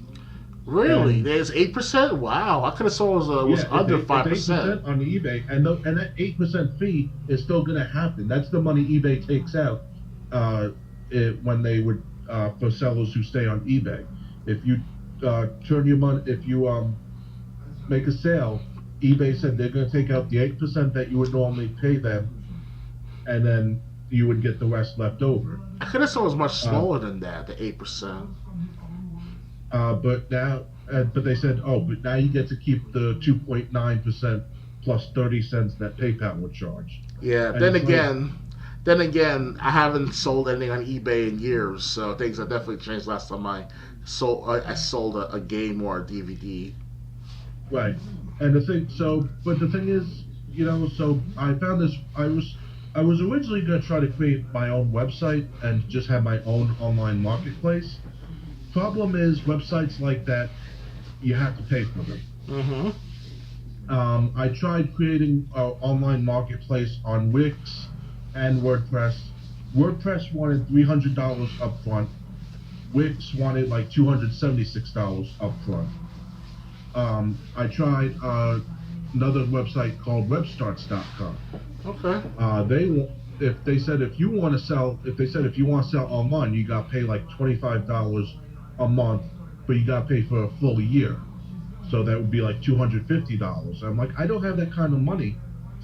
Really? And- There's 8%? Wow, I could have saw it was under 5%. It's 8% on eBay, and that 8% fee is still going to happen. That's the money eBay takes out when they would for sellers who stay on eBay. If you turn your money, if you make a sale, eBay said they're going to take out the 8% that you would normally pay them, and then you would get the rest left over. I could have thought it was much smaller than that, the 8%. But now, but they said, oh, but now you get to keep the 2.9% plus 30 cents that PayPal would charge. Yeah. And Then again, I haven't sold anything on eBay in years, so things have definitely changed. Last time I sold a game or a DVD. right. And but the thing is, so I found this. I was originally going to try to create my own website and just have my own online marketplace. Problem is, websites like that, you have to pay for them. Mm-hmm. I tried creating an online marketplace on Wix and WordPress. WordPress wanted $300 up front. Wix wanted like $276 up front. I tried another website called webstarts.com. Okay. They said if you want to sell online, you got to pay like $25 a month, but you got to pay for a full year. So that would be like $250. I'm like, I don't have that kind of money.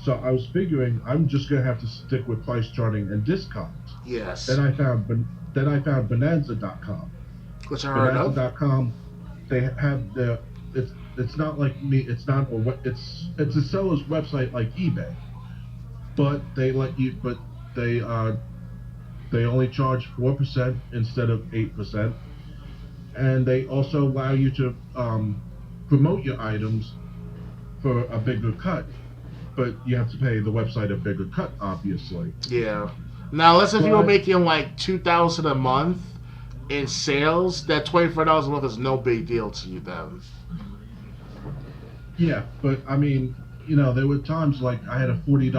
So I was figuring I'm just gonna have to stick with price charting and discounts. Yes. Then I found Bonanza.com. Which I heard of. Bonanza.com, they have it's not like me. It's not it's a seller's website like eBay, but they only charge 4% instead of 8%, and they also allow you to promote your items for a bigger cut. But you have to pay the website a bigger cut, obviously. Yeah. Now, let's say if you were making like $2,000 a month in sales, that $24 a month is no big deal to you then. Yeah, but I mean, there were times like I had a $40,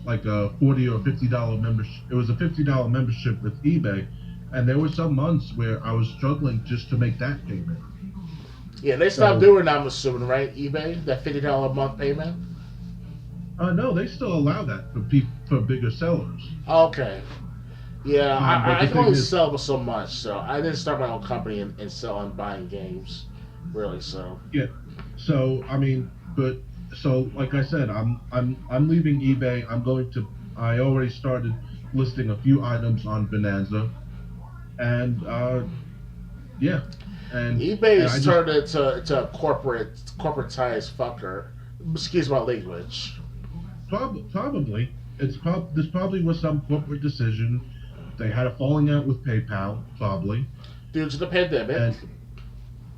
like a $40 or $50 membership. It was a $50 membership with eBay, and there were some months where I was struggling just to make that payment. Yeah, they stopped doing that, I'm assuming, right? eBay, that $50 a month payment. No, they still allow that for bigger sellers. Okay. Yeah, I can only sell sell so much, so I didn't start my own company and sell and buying games, really. So. Yeah. So I mean, like I said, I'm leaving eBay. I already started listing a few items on Bonanza, and yeah. And eBay has turned into a corporatized fucker. Excuse my language. Probably. This probably was some corporate decision. They had a falling out with PayPal, probably. Due to the pandemic.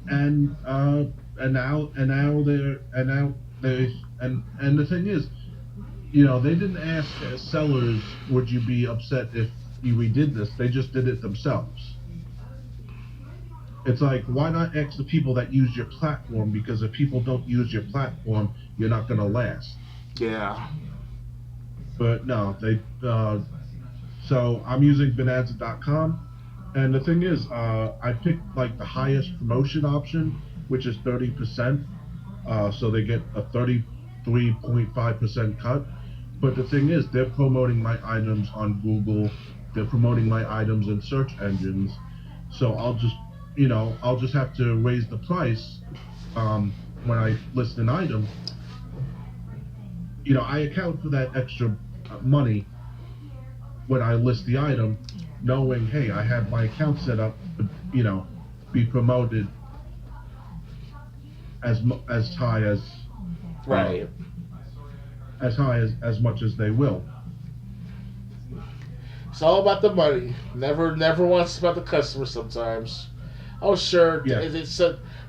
And the thing is, they didn't ask sellers, would you be upset if we did this? They just did it themselves. It's like, why not ask the people that use your platform? Because if people don't use your platform, you're not going to last. Yeah. But no, so I'm using Bonanza.com, and the thing is, I picked like the highest promotion option, which is 30%. So they get a 33.5% cut. But the thing is, they're promoting my items on Google. They're promoting my items in search engines. So I'll just have to raise the price when I list an item. I account for that extra money when I list the item, knowing, hey, I have my account set up to, be promoted as high as right, as high as much as they will. It's all about the money. Never once about the customer. Sometimes. Oh, sure. Yeah.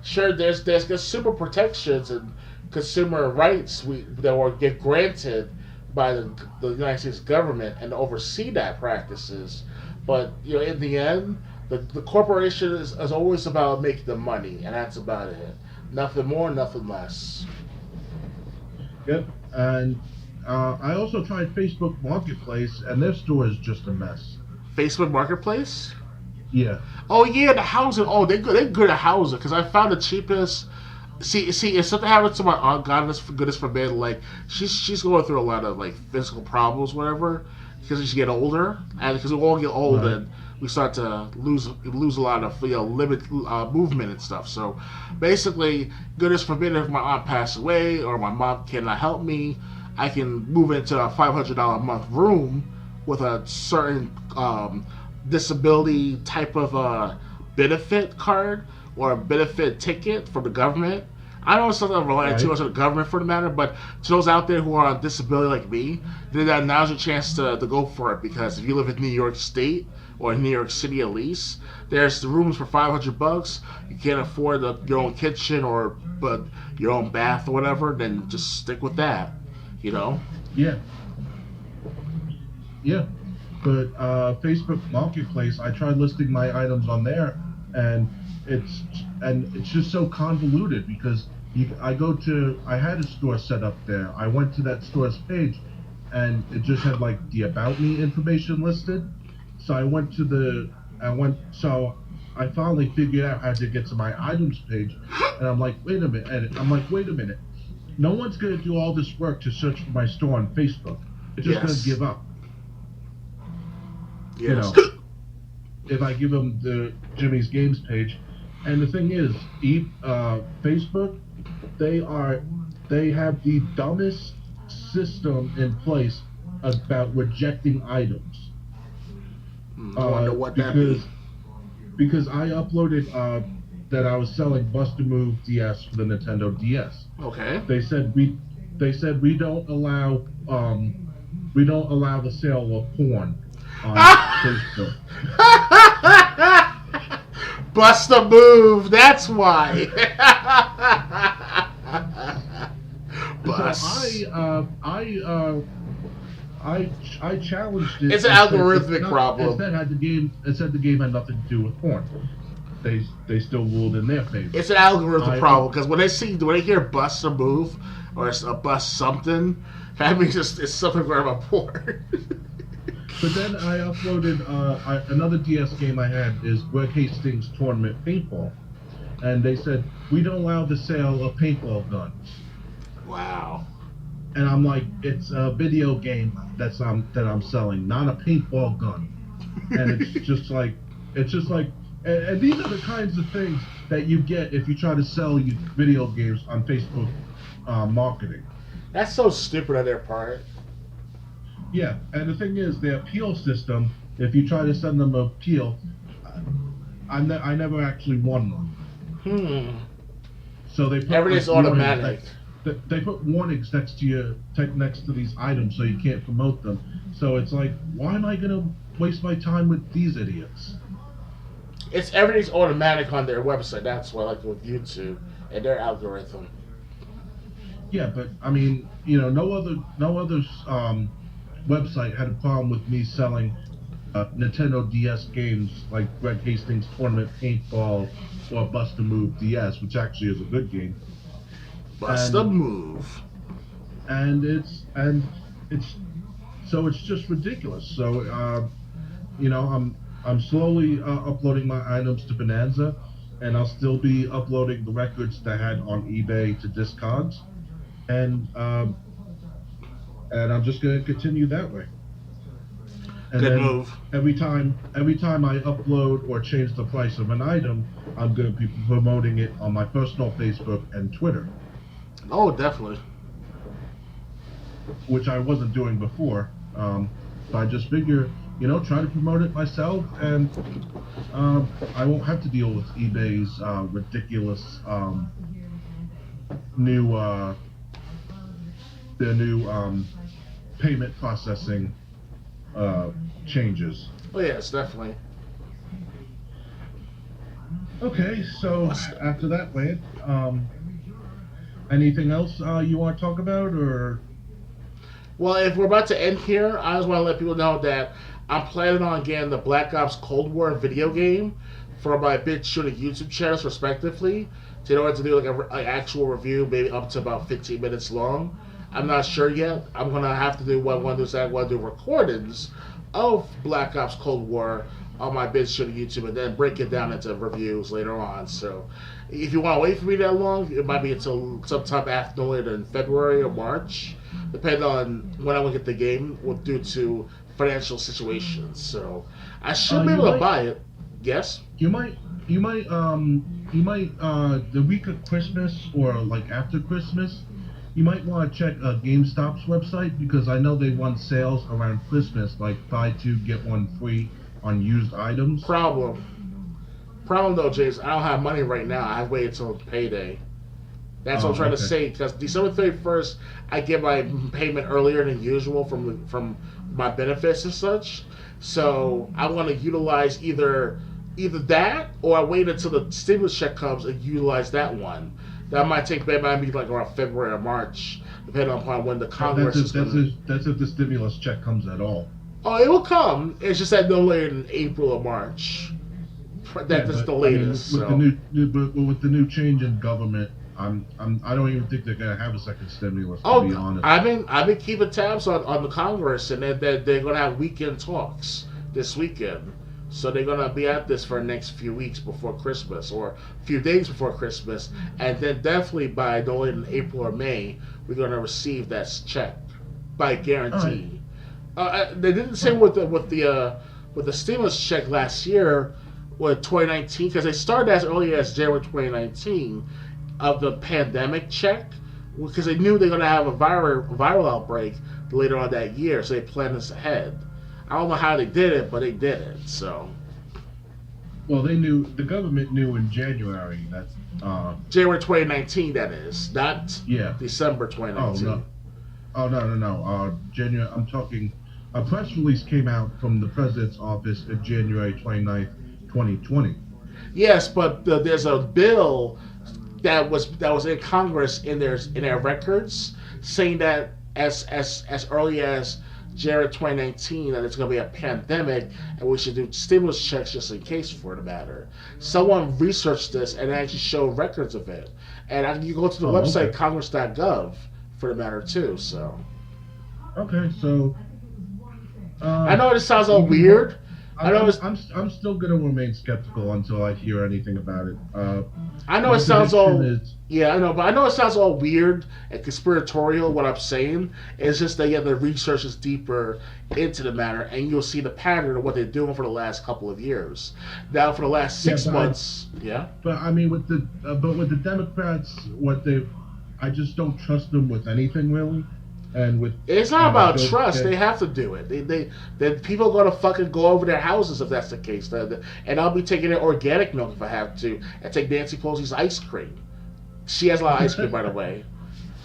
Sure. There's consumer protections and consumer rights that will get granted by the United States government and oversee that practices. But in the end, the corporation is always about making the money, and that's about it. Nothing more, nothing less. Yep. And I also tried Facebook Marketplace, and their store is just a mess. Facebook Marketplace? Yeah. Oh yeah, the housing. Oh, they're good at housing because I found the cheapest. See, if something happens to my aunt, goodness forbid, like she's going through a lot of like physical problems, whatever, because she get older, and because we all get old, and we start to lose a lot of movement and stuff. So basically, goodness forbid if my aunt passed away or my mom cannot help me, I can move into a $500 a month room with a certain disability type of benefit card or a benefit ticket from the government. I don't sometimes rely too much on the government for the matter, but to those out there who are on disability like me, then now's your chance to go for it, because if you live in New York State or New York City at least, there's the rooms for $500. You can't afford your own kitchen but your own bath or whatever, then just stick with that, you know? Yeah. Yeah. But Facebook Marketplace, I tried listing my items on there, and it's just so convoluted, because I had a store set up there. I went to that store's page, and it just had like the About Me information listed. So I finally figured out how to get to my items page, and I'm like, wait a minute. No one's gonna do all this work to search for my store on Facebook. It's just gonna give up. Yes. You know, if I give them the Jimmy's Games page. And the thing is, Facebook, they have the dumbest system in place about rejecting items. I wonder what that means. Because I uploaded that I was selling Buster Move DS for the Nintendo DS. Okay. They said we don't allow the sale of porn on Facebook. Bust a move, that's why. Bust. So I challenged it. It's an algorithmic problem. It said the game had nothing to do with porn. They still ruled in their favor. It's an algorithm problem, because when they hear bust a move or a bust something, that means it's something about porn. But then I uploaded another DS game I had is Greg Hastings Tournament Paintball, and they said we don't allow the sale of paintball guns. Wow. And I'm like, it's a video game that I'm selling, not a paintball gun. And it's just like, and these are the kinds of things that you get if you try to sell you video games on Facebook marketing. That's so stupid on their part. Yeah, and the thing is, the appeal system, if you try to send them an appeal, I never actually won one. So they put everything's automatic. They put warnings next to these items so you can't promote them. So it's like, why am I gonna waste my time with these idiots? Everything's automatic on their website. That's what I like with YouTube and their algorithm. Yeah, but I mean, no other website had a problem with me selling Nintendo DS games like Greg Hastings Tournament Paintball or Bust a Move DS, which actually is a good game. Bust a Move. And it's just ridiculous. So I'm slowly uploading my items to Bonanza, and I'll still be uploading the records that I had on eBay to Discogs, and I'm just going to continue that way. And good then move. Every time I upload or change the price of an item, I'm going to be promoting it on my personal Facebook and Twitter. Oh, definitely. Which I wasn't doing before. So I just figure, try to promote it myself, and I won't have to deal with eBay's ridiculous new payment processing changes. Oh yes, definitely. Okay, so after that, Lance, anything else you want to talk about, or? Well, if we're about to end here, I just want to let people know that I'm planning on getting the Black Ops Cold War video game for my BitChute and YouTube channels, respectively. So in order to do like an actual review, maybe up to about 15 minutes long. I'm not sure yet. I'm gonna have to do what I want to do. I want to do recordings of Black Ops Cold War on my BitChute and YouTube, and then break it down into reviews later on. So, if you want to wait for me that long, it might be until sometime after later in February or March, depending on when I will get the game, due to financial situations. So, I should be able to buy it. Yes. You might the week of Christmas or like after Christmas, You might want to check GameStop's website because I know they run sales around Christmas, like buy two get one free on used items. Problem though, James, I don't have money right now. I wait until payday. That's what I'm trying to say. Because December 31st, I get my payment earlier than usual from my benefits and such. So I want to utilize either that or I wait until the stimulus check comes and utilize that one. That might be like around February or March, depending upon when the Congress is going to... That's if the stimulus check comes at all. Oh, it will come. It's just that no later than April or March. That's the latest. I mean, with the new change in government, I don't even think they're gonna have a second stimulus. To be honest, I've been keeping tabs on the Congress, and they're gonna have weekend talks this weekend. So they're gonna be at this for the next few weeks before Christmas, or a few days before Christmas, and then definitely by no later than April or May, we're gonna receive that check by guarantee. Right. They didn't say with the stimulus check last year. With 2019, because they started as early as January 2019 of the pandemic check, because they knew they were going to have a viral outbreak later on that year, so they planned this ahead. I don't know how they did it, but they did it. So, well, the government knew in January that January 2019, that is, not December 2019. Oh no. January. I'm talking. A press release came out from the president's office on January 29th. 2020. Yes, but there's a bill that was in Congress in their records saying that as early as January 2019 that it's going to be a pandemic and we should do stimulus checks just in case for the matter. Someone researched this and actually showed records of it. And you go to the website congress.gov for the matter too. So. Okay, so. I know it sounds all weird. I'm still going to remain skeptical until I hear anything about it. I know it sounds all... I know, but I know it sounds all weird and conspiratorial, what I'm saying. It's just that the research is deeper into the matter, and you'll see the pattern of what they're doing for the last couple of years. Now, for the last 6 months... But, I mean, with the Democrats, I just don't trust them with anything, really. And with it's not about trust. They have to do it. They people are gonna fucking go over their houses if that's the case. And I'll be taking their organic milk if I have to, and take Nancy Pelosi's ice cream. She has a lot of ice cream, by the way.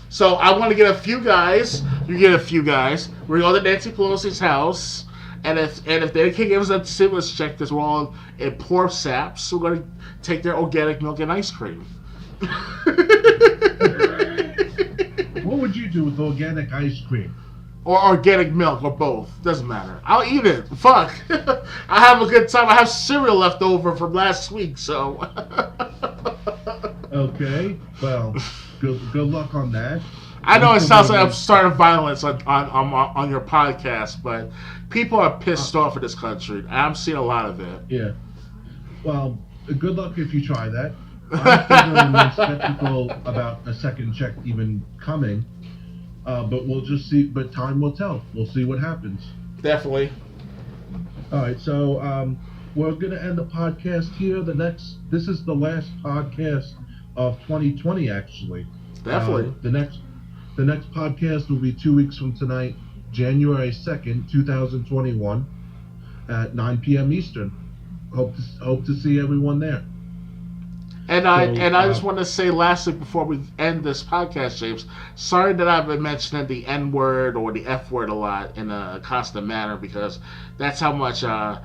So I want to get a few guys. You get a few guys. We're going to Nancy Pelosi's house, and if they can't give us a stimulus check, because we're all in poor saps, we're gonna take their organic milk and ice cream. What would you do with organic ice cream? Or organic milk, or both. Doesn't matter. I'll eat it. Fuck. I have a good time. I have cereal left over from last week, so. Okay. Well, good luck on that. I know it sounds like I'm starting violence on your podcast, but people are pissed off in this country. I'm seeing a lot of it. Yeah. Well, good luck if you try that. I'm still going to be skeptical about a second check even coming, but we'll just see. But time will tell. We'll see what happens. Definitely. All right, so we're going to end the podcast here. This is the last podcast of 2020, actually. Definitely. The next podcast will be 2 weeks from tonight, January 2nd, 2021, at 9 p.m. Eastern. Hope to see everyone there. And I just want to say lastly before we end this podcast, James, sorry that I've been mentioning the N-word or the F-word a lot in a constant manner, because that's how much the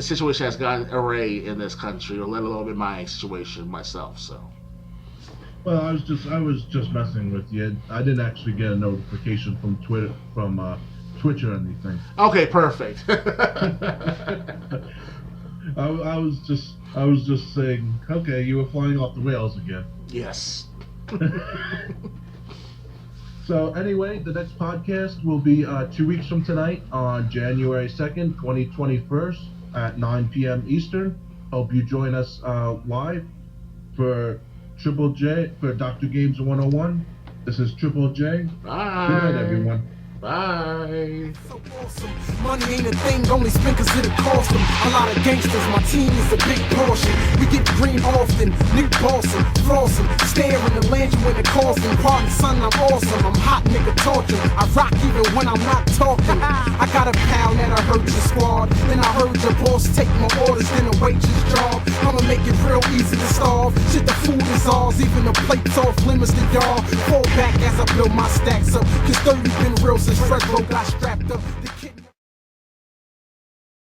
situation has gotten array in this country, or let alone in my situation myself. So. Well, I was just messing with you. I didn't actually get a notification from Twitch or anything. Okay, perfect. I was just saying, okay, you were flying off the rails again. Yes. So anyway, the next podcast will be 2 weeks from tonight on January 2nd, 2021 at 9 p.m. Eastern. Hope you join us live for Triple J, for Dr. Games 101. This is Triple J. Bye. Good night, everyone. Bye. So awesome. Money ain't a thing, only spend cause it'll cost them. A lot of gangsters, my team is a big portion. We get green often, Nick Boston, flossing, staring the land you in the coffin. Pardon son, I'm awesome, I'm hot nigga torture. I rock even when I'm not talking. I got a pound that I heard your squad. Then I heard your boss take my orders, then a waitress job. I'ma make it real easy to starve. Shit, the food is ours, even the plates off limits to y'all. Fall back as I build my stacks up, cause 30 been real since Referral got strapped up.